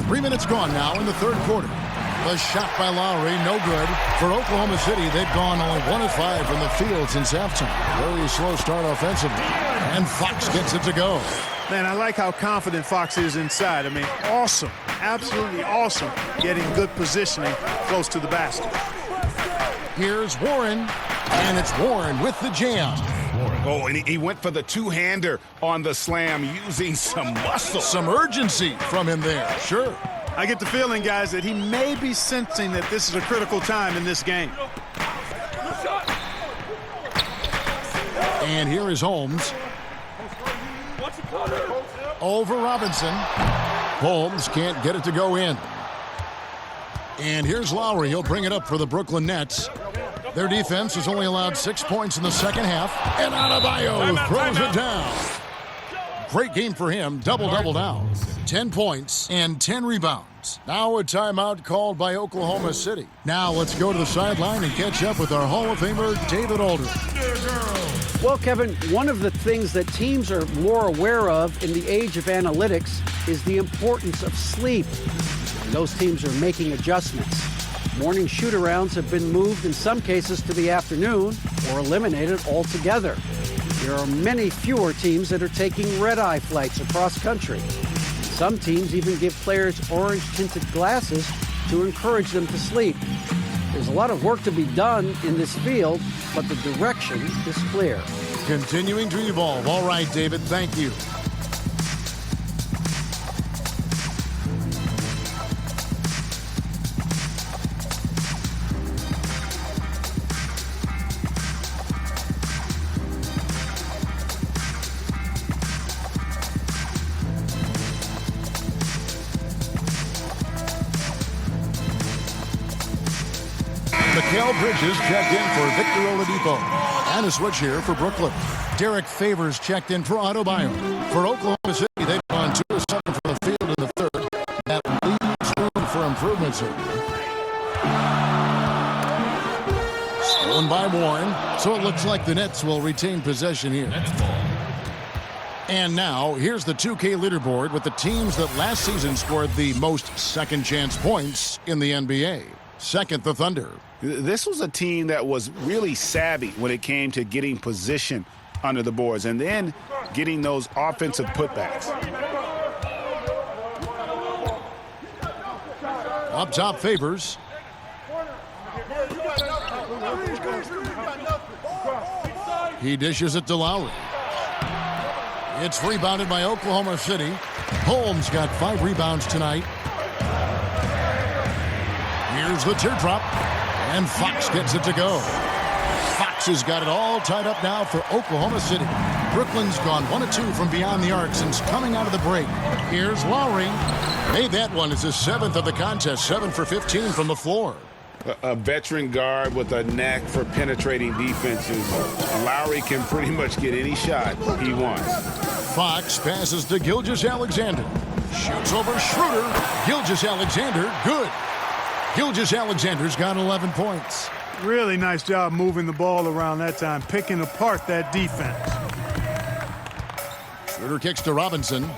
3 minutes gone now in the third quarter. The shot by Lowry, no good. For Oklahoma City, they've gone only 1 of 5 from the field since halftime. Very slow start offensively. And Fox gets it to go. Man, I like how confident Fox is inside. I mean, awesome. Absolutely awesome. Getting good positioning close to the basket. Here's Warren. And it's Warren with the jam. Oh, and he went for the two-hander on the slam using some muscle. Some urgency from him there, sure. I get the feeling, guys, that he may be sensing that this is a critical time in this game. And here is Holmes. Over Robinson. Holmes can't get it to go in. And here's Lowry. He'll bring it up for the Brooklyn Nets. Their defense has only allowed 6 points in the second half. And Adebayo throws it down. Great game for him. Double-double now. 10 points and 10 rebounds. Now a timeout called by Oklahoma City. Now let's go to the sideline and catch up with our Hall of Famer, David Aldridge. Well, Kevin, one of the things that teams are more aware of in the age of analytics is the importance of sleep. And those teams are making adjustments. Morning shoot-arounds have been moved in some cases to the afternoon or eliminated altogether. There are many fewer teams that are taking red-eye flights across country. Some teams even give players orange-tinted glasses to encourage them to sleep. There's a lot of work to be done in this field, but the direction is clear. Continuing to evolve. All right, David, thank you. Mikal Bridges checked in for Victor Oladipo. And a switch here for Brooklyn. Derek Favors checked in for Adebayo. For Oklahoma City, they've gone 7 from the field in the third. That leaves room for improvement, sir. Stolen by Warren, so it looks like the Nets will retain possession here. And now, here's the 2K leaderboard with the teams that last season scored the most second-chance points in the NBA. Second, the Thunder. This was a team that was really savvy when it came to getting position under the boards and then getting those offensive putbacks. Up top, Favors. He dishes it to Lowry. It's rebounded by Oklahoma City. Holmes got 5 rebounds tonight. Here's the teardrop, and Fox gets it to go. Fox has got it all tied up now for Oklahoma City. Brooklyn's gone 1 of 2 from beyond the arc since coming out of the break. Here's Lowry. Made that one as his 7th of the contest, 7 for 15 from the floor. A veteran guard with a knack for penetrating defenses. Lowry can pretty much get any shot he wants. Fox passes to Gilgeous-Alexander. Shoots over Schroeder. Gilgeous-Alexander, good. Gilgeous-Alexander's got 11 points. Really nice job moving the ball around that time, picking apart that defense. Schroeder kicks to Robinson.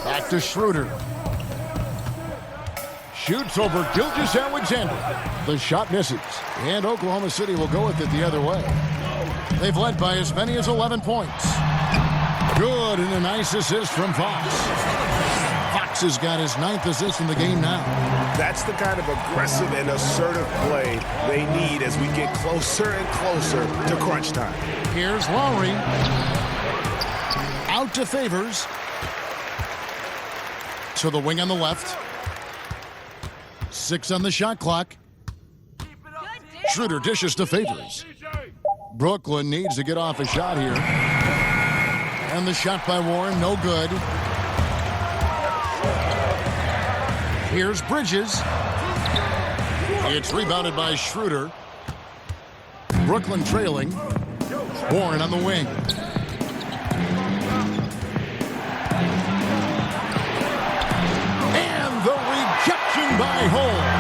Back to Schroeder. Shoots over Gilgeous-Alexander. The shot misses, and Oklahoma City will go with it the other way. They've led by as many as 11 points. Good, and a nice assist from Fox. Fox has got his 9th assist in the game now. That's the kind of aggressive and assertive play they need as we get closer and closer to crunch time. Here's Lowry. Out to Favors. To the wing on the left. 6 on the shot clock. Schroeder dishes to Favors. Brooklyn needs to get off a shot here. And the shot by Warren, no good. Here's Bridges. It's rebounded by Schroeder. Brooklyn trailing. Warren on the wing. And the rejection by Holmes.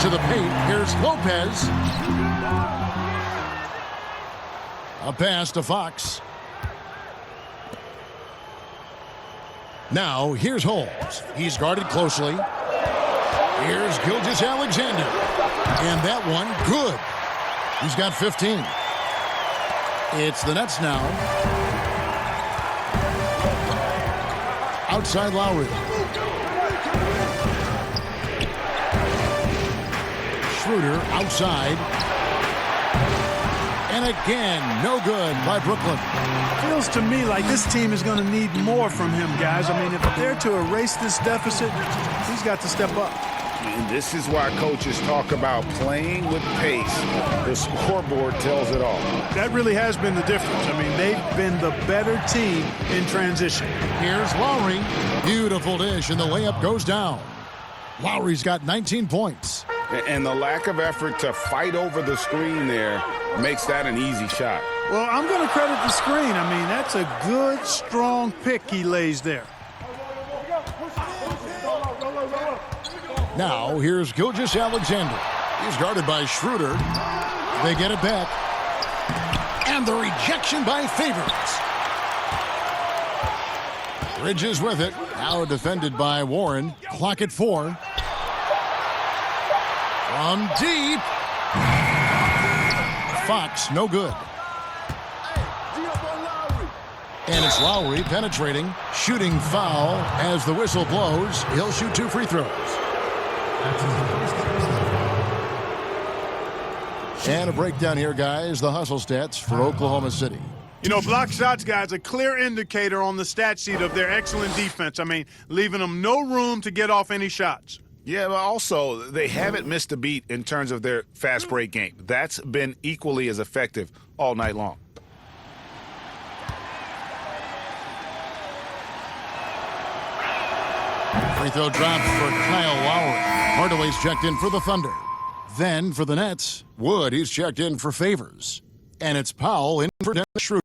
To the paint, here's Lopez. A pass to Fox. Now, here's Holmes. He's guarded closely. Here's Gilgeous-Alexander. And that one, good. He's got 15. It's the Nets now. Outside Lowry. Schroeder outside. And again, no good by Brooklyn. Feels to me like this team is going to need more from him, guys. I mean, if they're to erase this deficit, he's got to step up. And this is why coaches talk about playing with pace. The scoreboard tells it all. That really has been the difference. I mean, they've been the better team in transition. Here's Lowry. Beautiful dish, and the layup goes down. Lowry's got 19 points. And the lack of effort to fight over the screen there makes that an easy shot. Well, I'm going to credit the screen. I mean, that's a good, strong pick he lays there. Now, here's Gilgeous-Alexander. He's guarded by Schroeder. They get it back. And the rejection by Favors. Bridges with it. Now defended by Warren. Clock at 4. From deep. Fox, no good. And it's Lowry penetrating. Shooting foul as the whistle blows. He'll shoot 2 free throws. And a breakdown here, guys. The hustle stats for Oklahoma City. You know, block shots, guys, a clear indicator on the stat sheet of their excellent defense. I mean, leaving them no room to get off any shots. Yeah, but also, they haven't missed a beat in terms of their fast break game. That's been equally as effective all night long. Free throw drop for Kyle Lowry. Hardaway's checked in for the Thunder. Then for the Nets, Wood, he's checked in for Favors. And it's Powell in for Dennis Schroeder.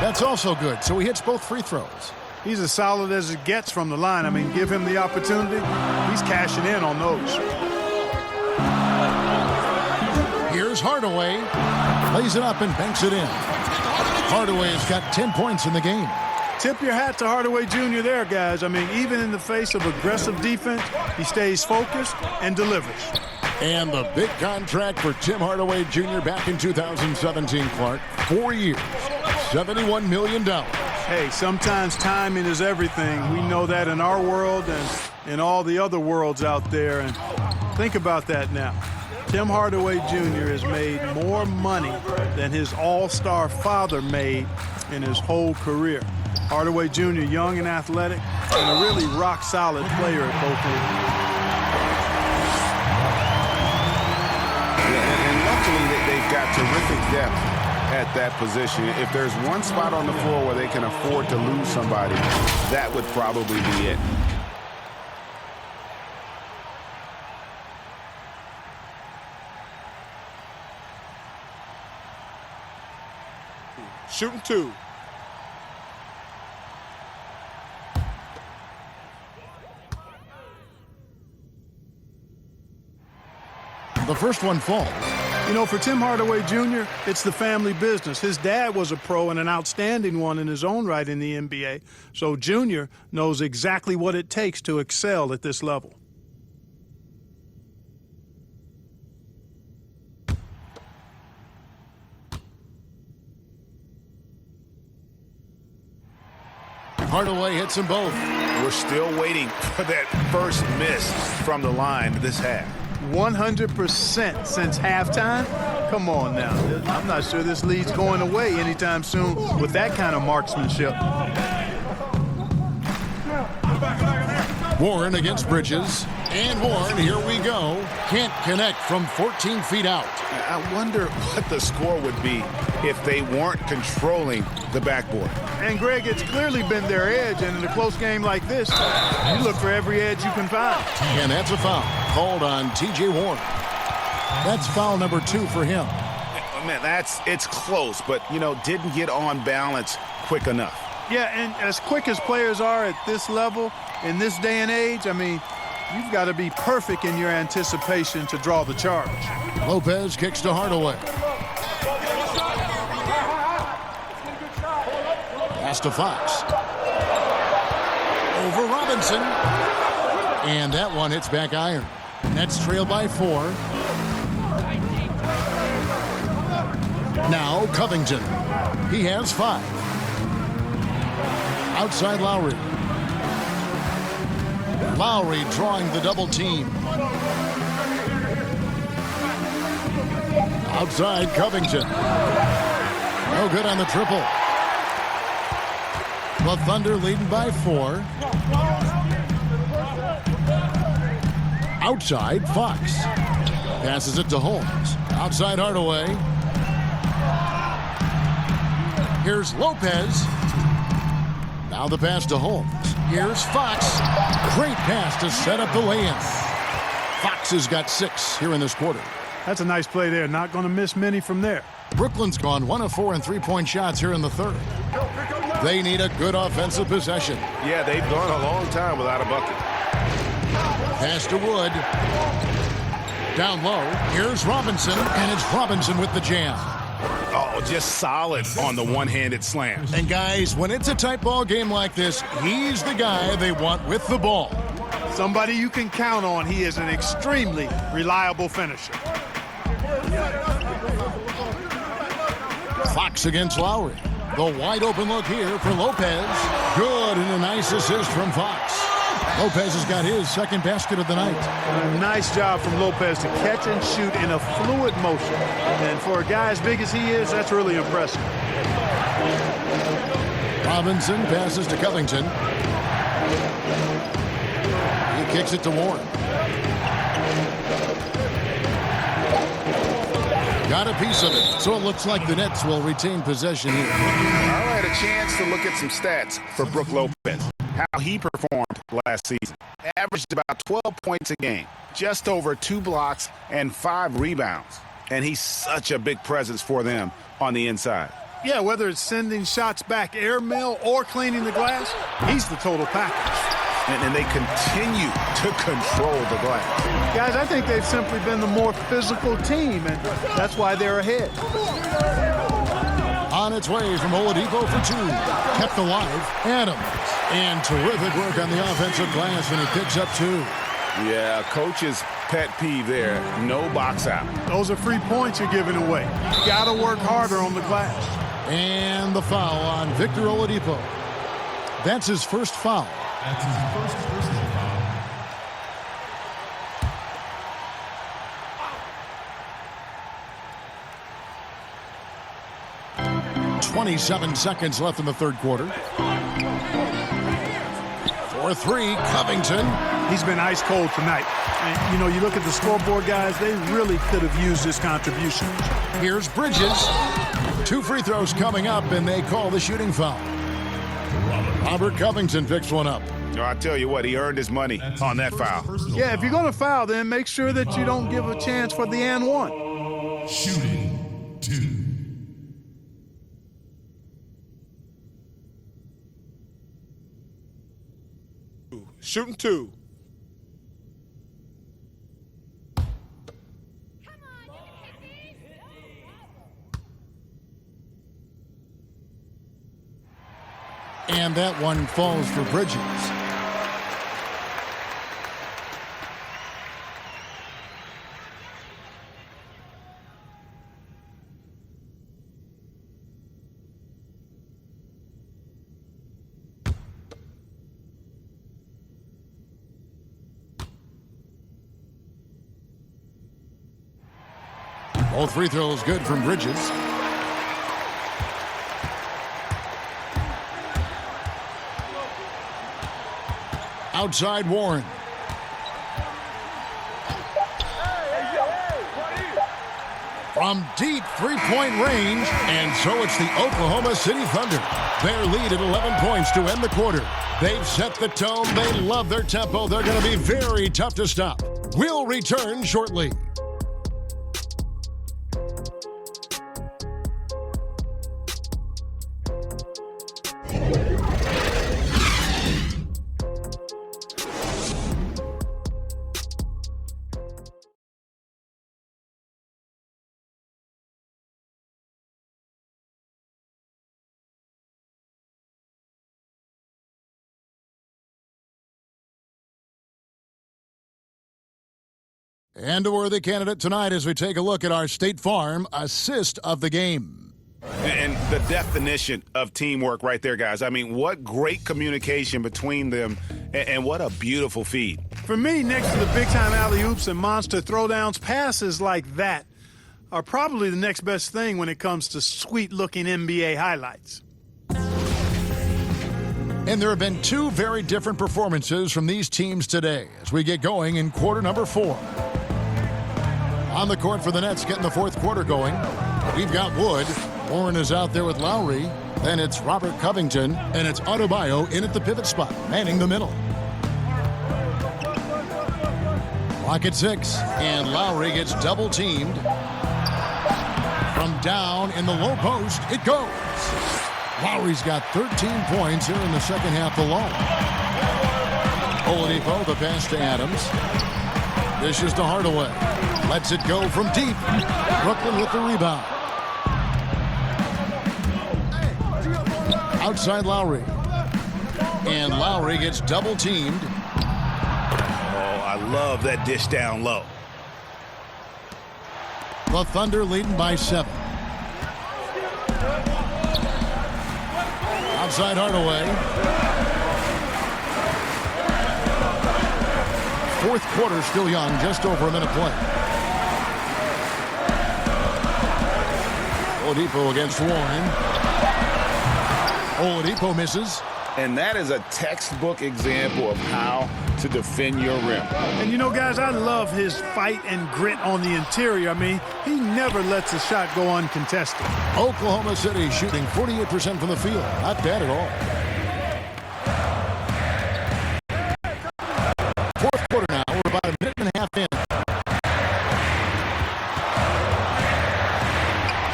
That's also good, so he hits both free throws. He's as solid as it gets from the line. I mean, give him the opportunity, he's cashing in on those. Here's Hardaway. Lays it up and banks it in. Hardaway has got 10 points in the game. Tip your hat to Hardaway Jr. there, guys. I mean, even in the face of aggressive defense, he stays focused and delivers. And the big contract for Tim Hardaway Jr. back in 2017, Clark. 4 years, $71 million. Hey, sometimes timing is everything. We know that in our world and in all the other worlds out there. And think about that now. Tim Hardaway Jr. has made more money than his all-star father made in his whole career. Hardaway Jr., young and athletic, and a really rock-solid player at both ends. And luckily, they've got terrific depth at that position. If there's one spot on the floor where they can afford to lose somebody, that would probably be it. Shooting two. The first one falls. You know, for Tim Hardaway Jr., it's the family business. His dad was a pro and an outstanding one in his own right in the NBA. So Jr. knows exactly what it takes to excel at this level. Hardaway hits them both. We're still waiting for that first miss from the line this half. 100% since halftime? Come on now. I'm not sure this lead's going away anytime soon with that kind of marksmanship. Warren against Bridges. And Warren, here we go. Can't connect from 14 feet out. I wonder what the score would be if they weren't controlling the backboard. And Greg, it's clearly been their edge, and in a close game like this, you look for every edge you can find. And that's a foul called on T.J. Warren. That's foul number 2 for him. Man, it's close, but, didn't get on balance quick enough. Yeah, and as quick as players are at this level, in this day and age, I mean, you've got to be perfect in your anticipation to draw the charge. Lopez kicks to Hardaway. Pass to Fox. Over Robinson. And that one hits back iron. Nets trail by 4. Now Covington. He has 5. Outside Lowry. Lowry drawing the double team. Outside Covington. No good on the triple. The Thunder leading by 4. Outside Fox. Passes it to Holmes. Outside Hardaway. Here's Lopez. Now the pass to Holmes. Here's Fox. Great pass to set up the lay-in. Fox has got 6 here in this quarter. That's a nice play there. Not going to miss many from there. Brooklyn's gone 1 of 4 in three-point shots here in the third. They need a good offensive possession. Yeah, they've gone a long time without a bucket. Pass to Wood. Down low. Here's Robinson, and it's Robinson with the jam. Oh, just solid on the one-handed slam. And guys, when it's a tight ball game like this, he's the guy they want with the ball. Somebody you can count on. He is an extremely reliable finisher. Fox against Lowry. The wide open look here for Lopez. Good, and a nice assist from Fox. Lopez has got his second basket of the night. A nice job from Lopez to catch and shoot in a fluid motion. And for a guy as big as he is, that's really impressive. Robinson passes to Covington. He kicks it to Warren. got a piece of it. So it looks like the Nets will retain possession here. I had a chance to look at some stats for Brook Lopez, how he performed last season. Averaged about 12 points a game, just over 2 blocks and 5 rebounds. And he's such a big presence for them on the inside. Yeah, whether it's sending shots back airmail or cleaning the glass, he's the total package. And they continue to control the glass. Guys, I think they've simply been the more physical team, and that's why they're ahead. On its way from Oladipo for 2. Kept alive. Adams. And terrific work on the offensive glass, and he picks up 2. Yeah, coach's pet peeve there. No box out. Those are free points you're giving away. You got to work harder on the glass. And the foul on Victor Oladipo. That's his first foul. That's his first personal foul. 27 seconds left in the third quarter. For 3, Covington. He's been ice cold tonight. And, you know, you look at the scoreboard, guys, they really could have used this contribution. Here's Bridges. 2 free throws coming up, and they call the shooting foul. Robert Covington picks one up. I tell you what, he earned his money on that foul. Yeah, if you're going to foul, then make sure that you don't give a chance for the and one. Shooting 2. Shooting 2. And that one falls for Bridges. Both free throws good from Bridges. Outside Warren. From deep three-point range, and so it's the Oklahoma City Thunder. Their lead at 11 points to end the quarter. They've set the tone. They love their tempo. They're going to be very tough to stop. We'll return shortly. And a worthy candidate tonight as we take a look at our State Farm assist of the game. And the definition of teamwork right there, guys. I mean, what great communication between them, and what a beautiful feed. For me, next to the big-time alley-oops and monster throwdowns, passes like that are probably the next best thing when it comes to sweet-looking NBA highlights. And there have been 2 very different performances from these teams today as we get going in quarter number 4. On the court for the Nets, getting the fourth quarter going. We've got Wood. Warren is out there with Lowry. Then it's Robert Covington, and it's Adebayo in at the pivot spot, manning the middle. Clock at 6, and Lowry gets double-teamed. From down in the low post, it goes. Lowry's got 13 points here in the second half alone. Oladipo, the pass to Adams. Dishes to Hardaway. Lets it go from deep. Brooklyn with the rebound. Outside Lowry. And Lowry gets double-teamed. Oh, I love that dish down low. The Thunder leading by 7. Outside Hardaway. Fourth quarter still young, just over a minute play. Oladipo against Warren. Oladipo misses. And that is a textbook example of how to defend your rim. And, you know, guys, I love his fight and grit on the interior. I mean, he never lets a shot go uncontested. Oklahoma City shooting 48% from the field. Not bad at all. Fourth quarter now. We're about a minute and a half in.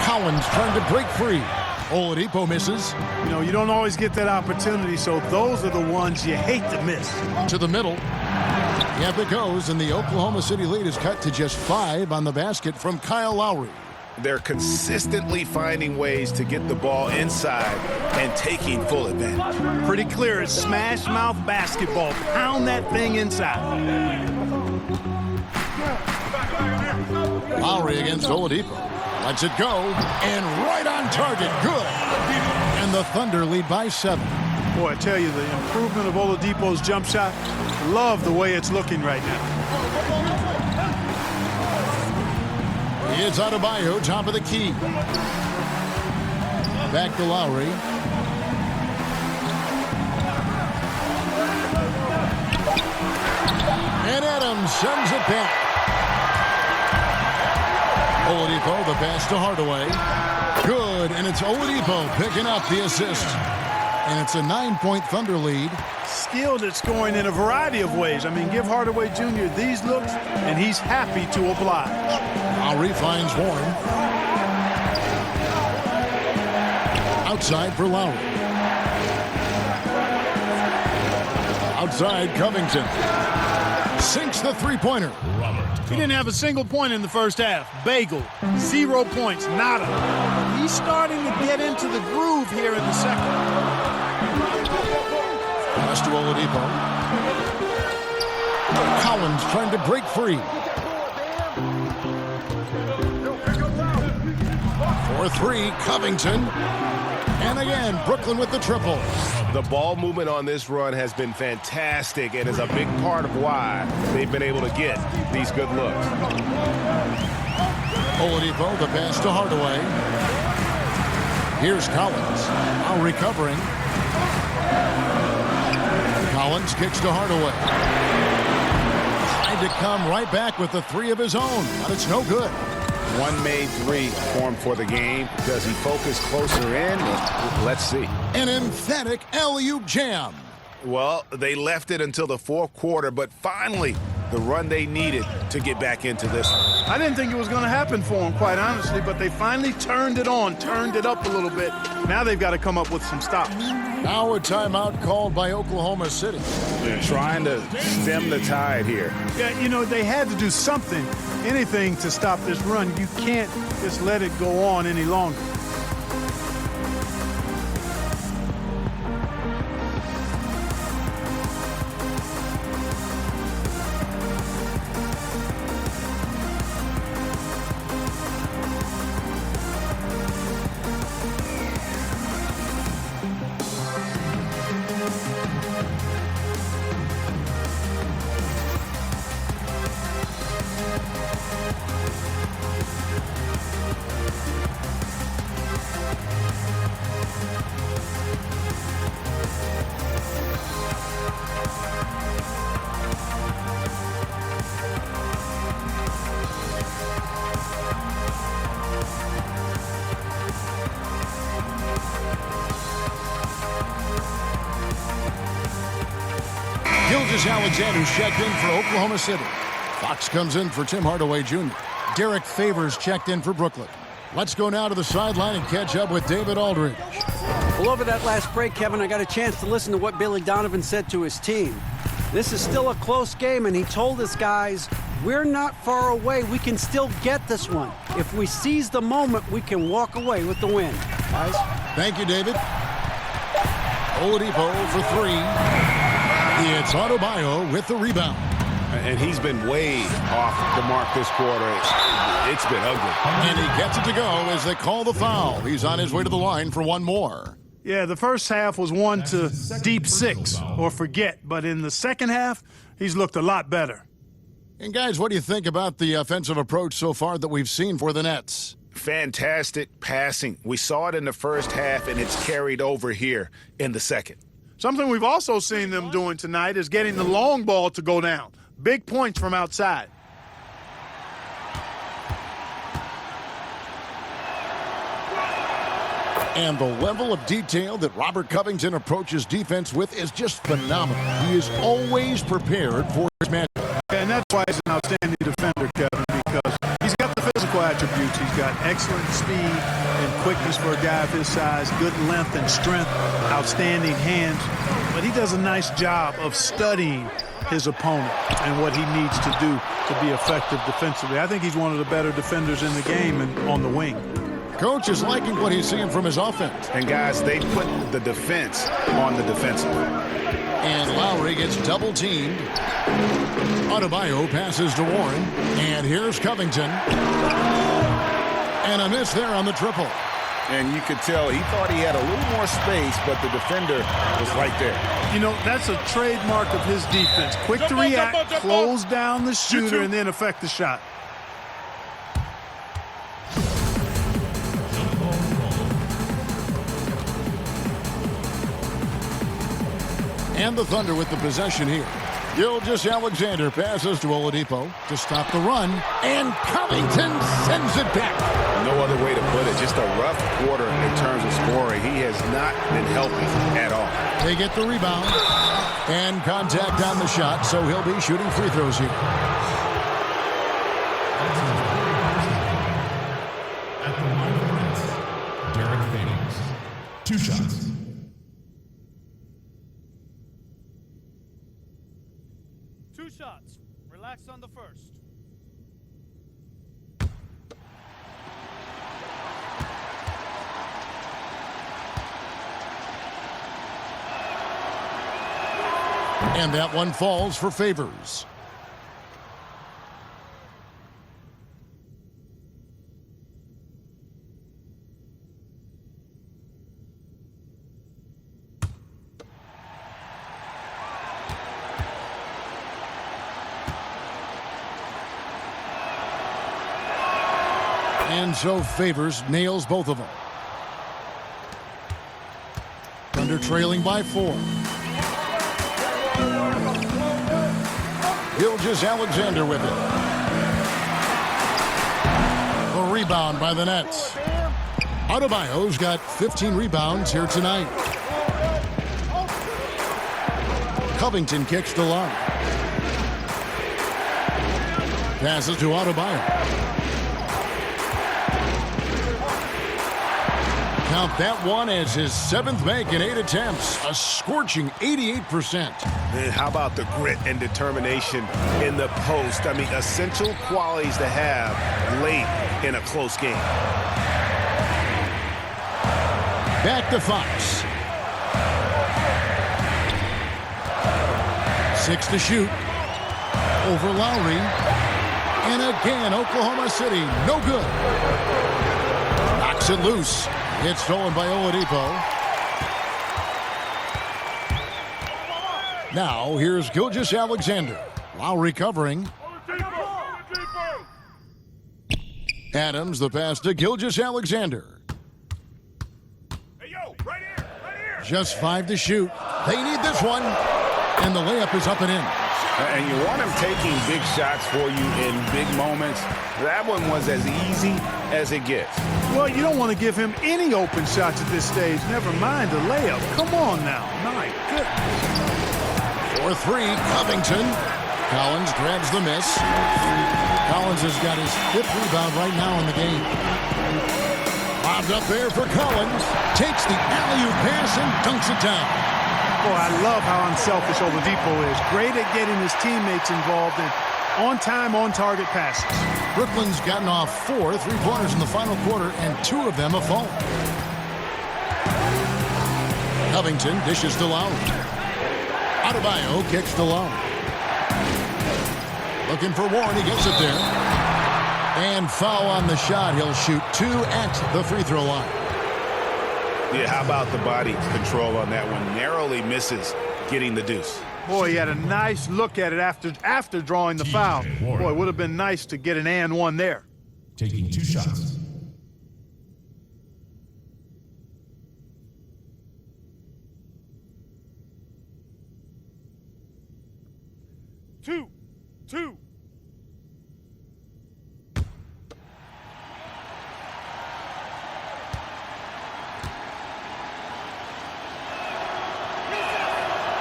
Collins trying to break free. Oladipo misses. You know, you don't always get that opportunity, so those are the ones you hate to miss. To the middle. Yep, it goes, and the Oklahoma City lead is cut to just 5 on the basket from Kyle Lowry. They're consistently finding ways to get the ball inside and taking full advantage. Pretty clear, it's smash mouth basketball. Pound that thing inside. Lowry against Oladipo. Lets it go, and right on target. Good. And the Thunder lead by 7. Boy, I tell you, the improvement of Oladipo's jump shot, love the way it's looking right now. It's Adebayo, top of the key. Back to Lowry. And Adams sends it back. Oladipo, the pass to Hardaway. Good, and it's Oladipo picking up the assist. And it's a 9-point Thunder lead. Skilled at scoring in a variety of ways. I mean, give Hardaway Jr. these looks, and he's happy to oblige. Lowry finds Warren. Outside for Lowry. Outside, Covington. Sinks the three-pointer. He didn't have a single point in the first half. Bagel. 0 points. Nada. He's starting to get into the groove here in the second. Pass to Oladipo. Collins trying to break free. 4-3, Covington. And again, Brooklyn with the triple. The ball movement on this run has been fantastic and is a big part of why they've been able to get these good looks. Oladipo, the pass to Hardaway. Here's Collins. Now recovering. Collins kicks to Hardaway. Tried to come right back with the 3 of his own, but it's no good. One made 3 formed for the game. Does he focus closer in? Let's see. An emphatic alley-oop jam. Well, they left it until the fourth quarter, but finally, the run they needed to get back into this one. I didn't think it was going to happen for them, quite honestly, but they finally turned it on, turned it up a little bit. Now they've got to come up with some stops. Now a timeout called by Oklahoma City. They're trying to stem the tide here. Yeah, you know, they had to do something, anything to stop this run. You can't just let it go on any longer. Alexander's checked in for Oklahoma City. Fox comes in for Tim Hardaway Jr. Derek Favors checked in for Brooklyn. Let's go now to the sideline and catch up with David Aldridge. Well, over that last break, Kevin, I got a chance to listen to what Billy Donovan said to his team. This is still a close game, and he told his guys, we're not far away. We can still get this one. If we seize the moment, we can walk away with the win. Guys? Thank you, David. Oladipo for 3. It's Adebayo with the rebound. And he's been way off the mark this quarter. It's been ugly. And he gets it to go as they call the foul. He's on his way to the line for one more. Yeah, the first half was 1 to deep 6 or forget. But in the second half, he's looked a lot better. And guys, what do you think about the offensive approach so far that we've seen for the Nets? Fantastic passing. We saw it in the first half, and it's carried over here in the second. Something we've also seen them doing tonight is getting the long ball to go down. Big points from outside. And the level of detail that Robert Covington approaches defense with is just phenomenal. He is always prepared for his match. And that's why he's an outstanding defender, Kevin, because he's got the physical attributes. He's got excellent speed and quickness for a guy of his size, good length and strength, outstanding hands. But he does a nice job of studying his opponent and what he needs to do to be effective defensively. I think he's one of the better defenders in the game and on the wing. Coach is liking what he's seeing from his offense. And, guys, they put the defense on the defensive. And Lowry gets double-teamed. Adebayo passes to Warren. And here's Covington. And a miss there on the triple. And you could tell he thought he had a little more space, but the defender was right there. You know, that's a trademark of his defense. Quick to react, close down the shooter, and then affect the shot. And the Thunder with the possession here. Gilgeous-Alexander passes to Oladipo to stop the run, and Covington sends it back. No other way to put it. Just a rough quarter in terms of scoring. He has not been helping at all. They get the rebound and contact on the shot, so he'll be shooting free throws here. At the line of the net, Derek Favors. 2 shots. Shots. Relax on the first. And that one falls for Favors. And so Favors nails both of them. Thunder trailing by 4. Gilgeous-Alexander with it. A rebound by the Nets. Adebayo's got 15 rebounds here tonight. Covington kicks the line. Passes to Adebayo. Count that one as his 7th make in 8 attempts. A scorching 88%. And how about the grit and determination in the post? I mean, essential qualities to have late in a close game. Back to Fox. 6 to shoot. Over Lowry. And again, Oklahoma City, no good. Knocks it loose. It's stolen by Oladipo. Now, here's Gilgeous-Alexander. Lowry covering. Adams, the pass to Gilgeous-Alexander. Just 5 to shoot. They need this one. And the layup is up and in. And you want him taking big shots for you in big moments. That one was as easy as it gets. Well, you don't want to give him any open shots at this stage. Never mind the layup. Come on now. My goodness. For 3, Covington. Collins grabs the miss. Collins has got his 5th rebound right now in the game. Lobbed up there for Collins. Takes the alley-oop pass and dunks it down. Boy, I love how unselfish Oladipo is. Great at getting his teammates involved in on-time, on-target passes. Brooklyn's gotten off 4 3-pointers in the final quarter, and 2 of them have fallen. Covington dishes to Lowry. Adebayo kicks to Lowry. Looking for Warren, he gets it there. And foul on the shot. He'll shoot 2 at the free throw line. Yeah, how about the body control on that one? Narrowly misses getting the deuce. Boy, he had a nice look at it after drawing the foul. Boy, it would have been nice to get an and one there. Taking 2 shots. 2.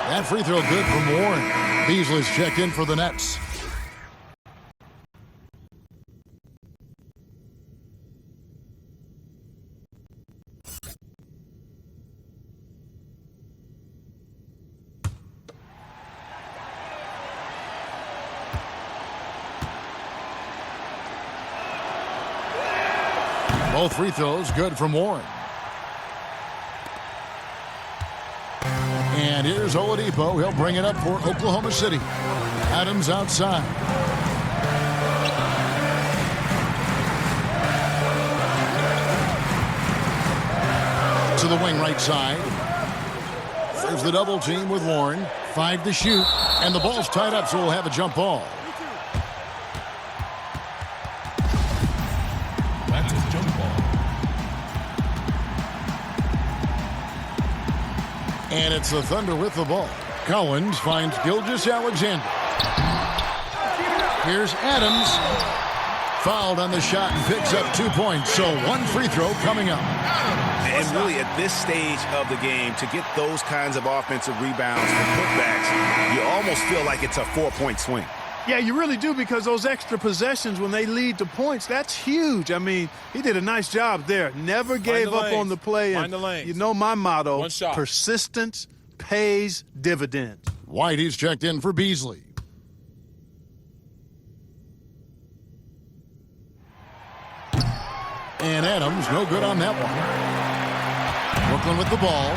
That free throw good from Warren. Beasley's checked in for the Nets. Both free throws good from Warren. And here's Oladipo. He'll bring it up for Oklahoma City. Adams outside. To the wing right side. There's the double team with Warren. 5 to shoot. And the ball's tied up, so we'll have a jump ball. That's his jump ball. And it's the Thunder with the ball. Collins finds Gilgeous-Alexander. Here's Adams. Fouled on the shot and picks up 2 points. So 1 free throw coming up. And really at this stage of the game, to get those kinds of offensive rebounds and putbacks, you almost feel like it's a 4-point swing. Yeah, you really do, because those extra possessions, when they lead to points, that's huge. I mean, he did a nice job there. Never gave up on the play. And you know my motto, persistence pays dividends. White, he's checked in for Beasley. And Adams, no good on that one. Brooklyn with the ball.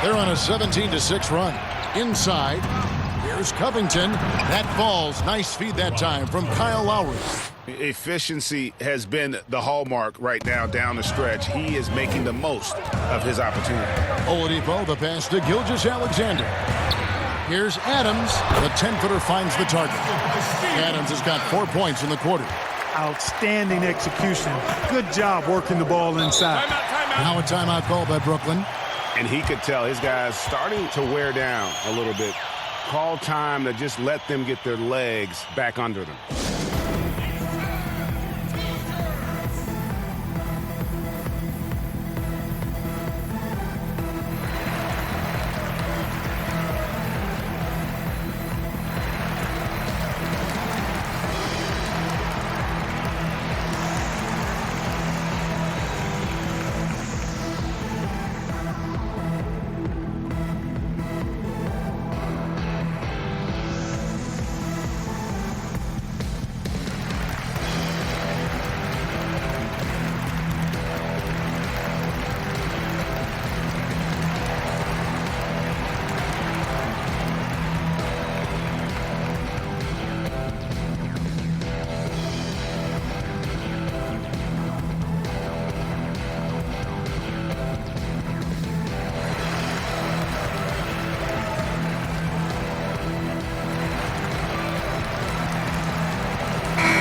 They're on a 17-6 run. Inside. Here's Covington. That falls. Nice feed that time from Kyle Lowry. Efficiency has been the hallmark right now down the stretch. He is making the most of his opportunity. Oladipo, the pass to Gilgeous-Alexander. Here's Adams. The 10-footer finds the target. Adams has got 4 points in the quarter. Outstanding execution. Good job working the ball inside. Now a timeout call by Brooklyn. And he could tell his guys starting to wear down a little bit. Call time to just let them get their legs back under them.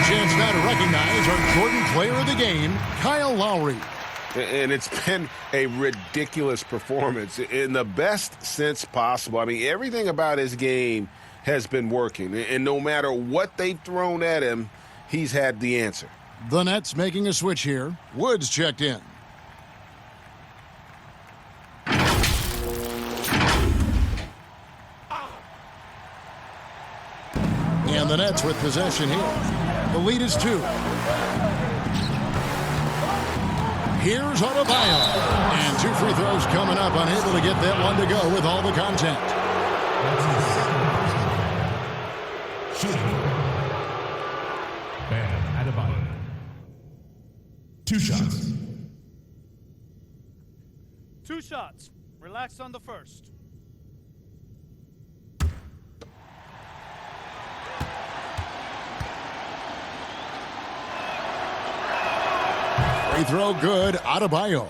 Chance now to recognize our Jordan Player of the Game, Kyle Lowry. And it's been a ridiculous performance in the best sense possible. I mean, everything about his game has been working. And no matter what they've thrown at him, he's had the answer. The Nets making a switch here. Woods checked in. And the Nets with possession here. The lead is 2. Here's Adebayo. And 2 free throws coming up. Unable to get that one to go with all the contact. Shooting. Bam Adebayo. 2 shots. 2 shots. Relax on the first. Free throw good. Adebayo.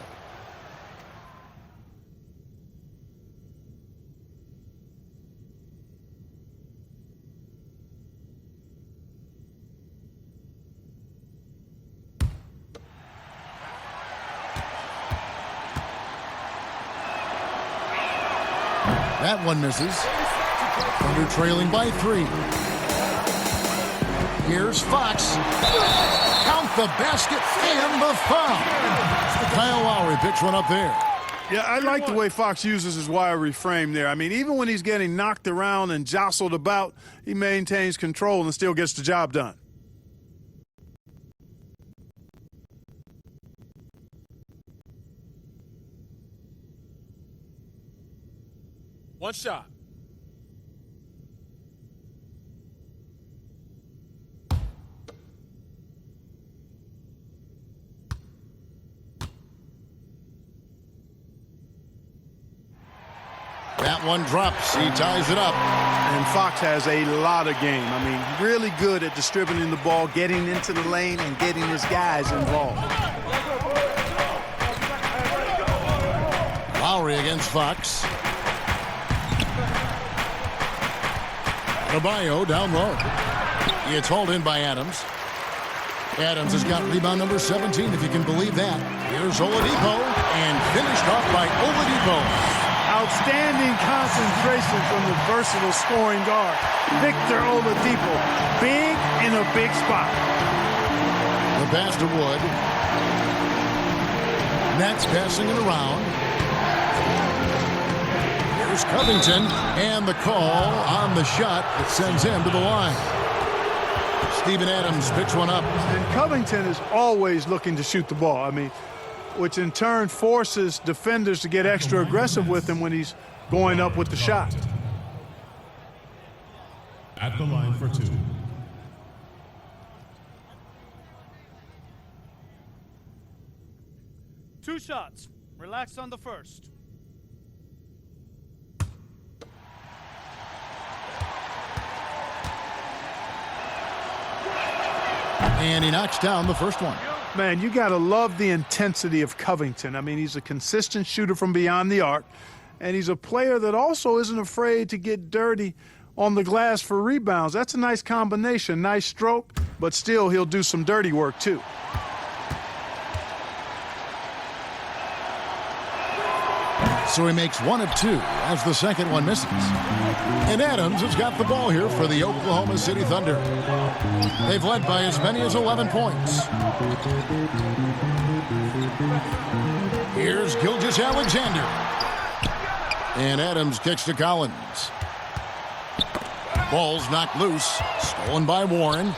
That one misses. Thunder trailing by 3. Here's Fox. Count the basket and the foul. Kyle Lowry picks one up there. Yeah, I like the way Fox uses his wiry frame there. I mean, even when he's getting knocked around and jostled about, he maintains control and still gets the job done. One shot. That one drops. He ties it up. And Fox has a lot of game. I mean, really good at distributing the ball, getting into the lane, and getting his guys involved. Lowry against Fox. Adebayo down low. It's hauled in by Adams. Adams has got rebound number 17, if you can believe that. Here's Oladipo, and finished off by Oladipo. Outstanding concentration from the versatile scoring guard, Victor Oladipo. Big in a big spot. The pass to Wood. Nets passing it around. Here's Covington, and the call on the shot that sends him to the line. Steven Adams picks one up. And Covington is always looking to shoot the ball. I mean, which in turn forces defenders to get extra aggressive with him when he's going up with the shot. At the line for two. Two shots. Relax on the first. And he knocks down the first one. Man, you got to love the intensity of Covington. I mean, he's a consistent shooter from beyond the arc, and he's a player that also isn't afraid to get dirty on the glass for rebounds. That's a nice combination, nice stroke, but still he'll do some dirty work too. So he makes one of two as the second one misses. And Adams has got the ball here for the Oklahoma City Thunder. They've led by as many as 11 points. Here's Gilgeous-Alexander. And Adams kicks to Collins. Ball's knocked loose. Stolen by Warren.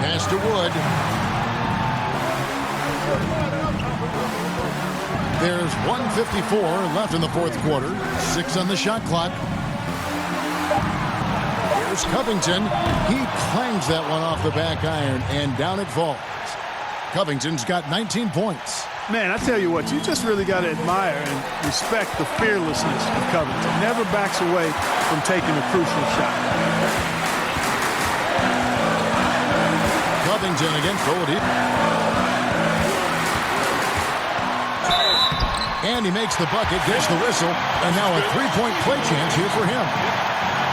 Pass to Wood. There's 1:54 left in the fourth quarter. 6 on the shot clock. Here's Covington. He clangs that one off the back iron, and down it falls. Covington's got 19 points. Man, I tell you what, you just really got to admire and respect the fearlessness of Covington. Never backs away from taking a crucial shot. Covington against Oladipo. And he makes the bucket, gets the whistle, and now a three-point play chance here for him.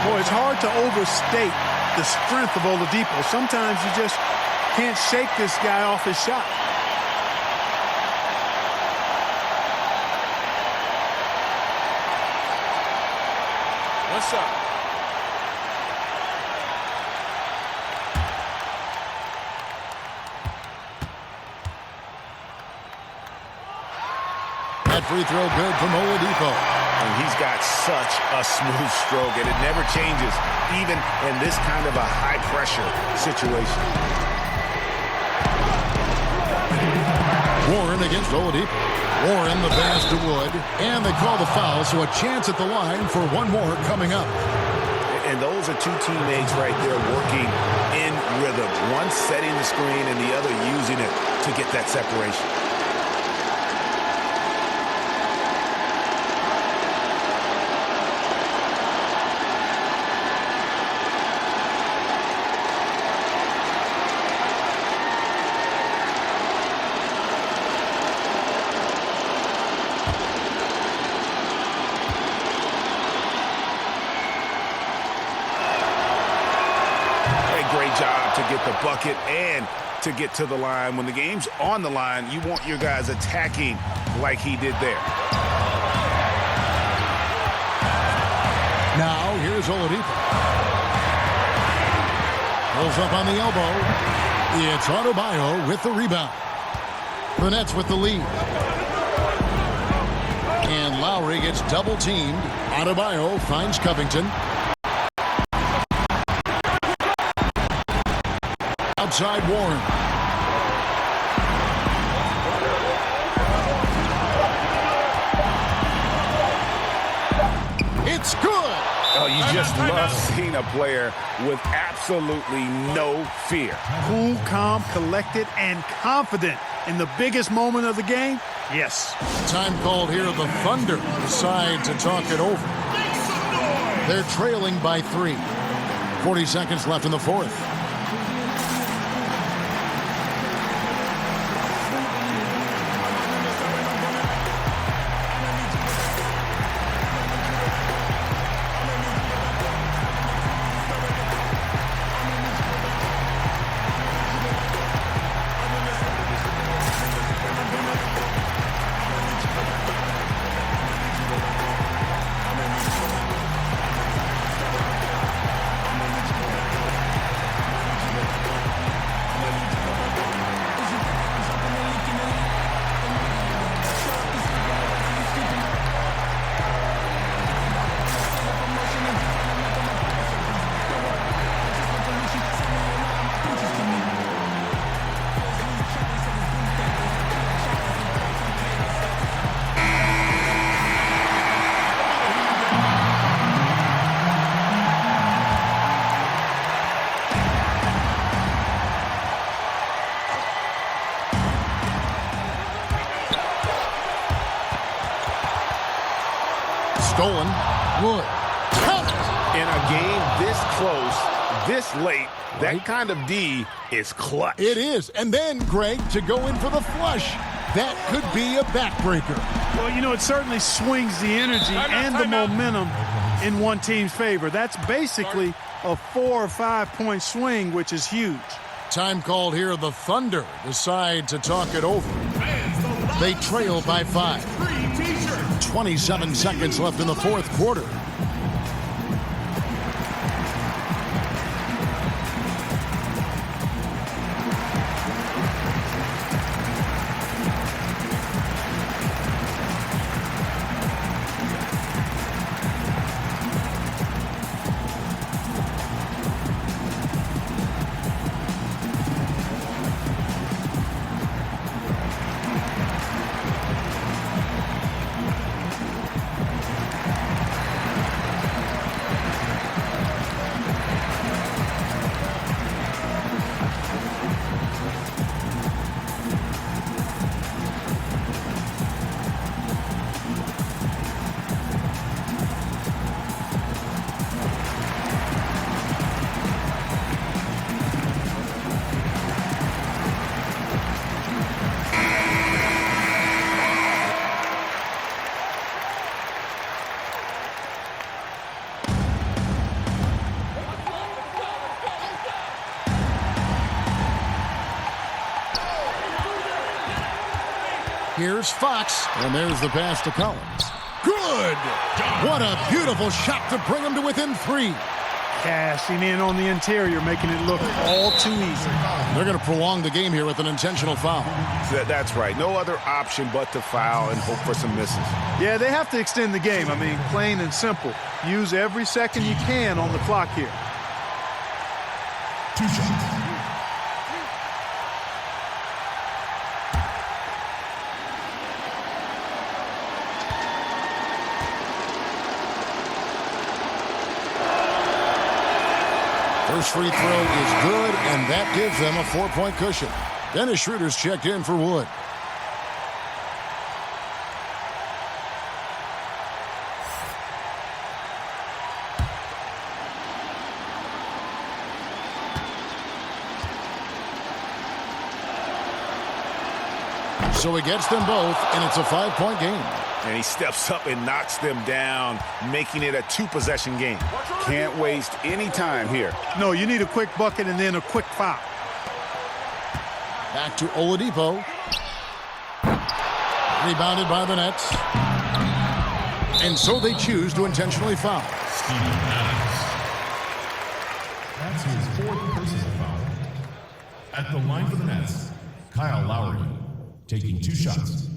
Boy, it's hard to overstate the strength of Oladipo. Sometimes you just can't shake this guy off his shot. One shot. That free throw good from Oladipo. And he's got such a smooth stroke, and it never changes, even in this kind of a high-pressure situation. Warren against Oladipo. Warren the pass to Wood. And they call the foul, so a chance at the line for one more coming up. And those are two teammates right there working in rhythm. One setting the screen and the other using it to get that separation. Get the bucket and to get to the line. When the game's on the line, you want your guys attacking like he did there. Now here's Oladipo. Pulls up on the elbow. It's Adebayo with the rebound. The Nets with the lead. And Lowry gets double-teamed. Adebayo finds Covington. Outside Warren. It's good. Oh, you just love seeing a player with absolutely no fear. Cool, calm, collected, and confident in the biggest moment of the game. Yes. Time called here. The Thunder decide to talk it over. They're trailing by 3. 40 seconds left in the fourth. Stolen. Wood. In a game this close, this late, that kind of D is clutch. It is. And then, Greg, to go in for the flush. That could be a backbreaker. Well, you know, it certainly swings the energy and the momentum in one team's favor. That's basically a 4 or 5 point swing, which is huge. Time called here. The Thunder decide to talk it over. They trail by 5. 27 seconds left in the fourth quarter. Here's Fox, and there's the pass to Collins. Good! What a beautiful shot to bring him to within 3. Cashing in on the interior, making it look all too easy. They're going to prolong the game here with an intentional foul. That's right. No other option but to foul and hope for some misses. Yeah, they have to extend the game. I mean, plain and simple. Use every second you can on the clock here. 2 shots. First free throw is good, and that gives them a 4-point cushion. Dennis Schroeder's checked in for Wood. So he gets them both, and it's a 5-point game. And he steps up and knocks them down, making it a 2-possession game. Can't waste any time here. No, you need a quick bucket and then a quick foul. Back to Oladipo. Rebounded by the Nets. And so they choose to intentionally foul. Steven Adams. That's his 4th personal foul. At the line for the Nets, Kyle Lowry, taking 2 shots.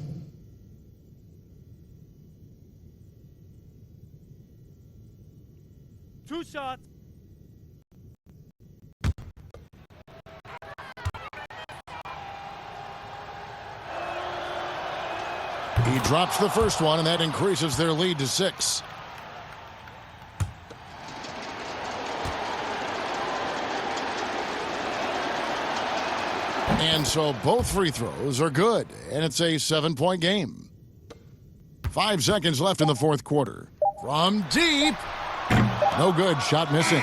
Two shots. He drops the first one, and that increases their lead to 6. And so both free throws are good, and it's a 7-point game. 5 seconds left in the 4th quarter. From deep. No good. Shot missing.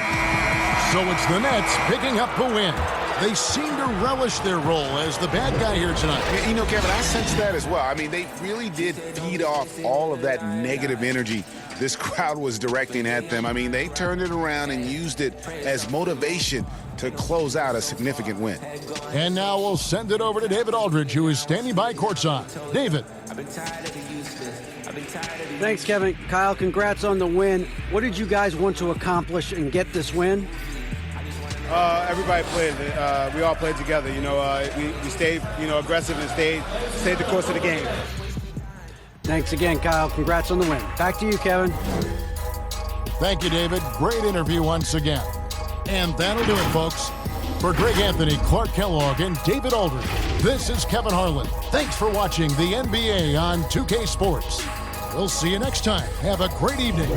So it's the Nets picking up the win. They seem to relish their role as the bad guy here tonight. You know, Kevin, I sense that as well. I mean, they really did feed off all of that negative energy this crowd was directing at them. I mean, they turned it around and used it as motivation to close out a significant win. And now we'll send it over to David Aldridge, who is standing by courtside. David. Thanks, Kevin. Kyle, congrats on the win. What did you guys want to accomplish and get this win? Everybody played. We all played together. You know, we stayed, aggressive and stayed the course of the game. Thanks again, Kyle. Congrats on the win. Back to you, Kevin. Thank you, David. Great interview once again. And that'll do it, folks. For Greg Anthony, Clark Kellogg, and David Aldridge, this is Kevin Harlan. Thanks for watching the NBA on 2K Sports. We'll see you next time. Have a great evening.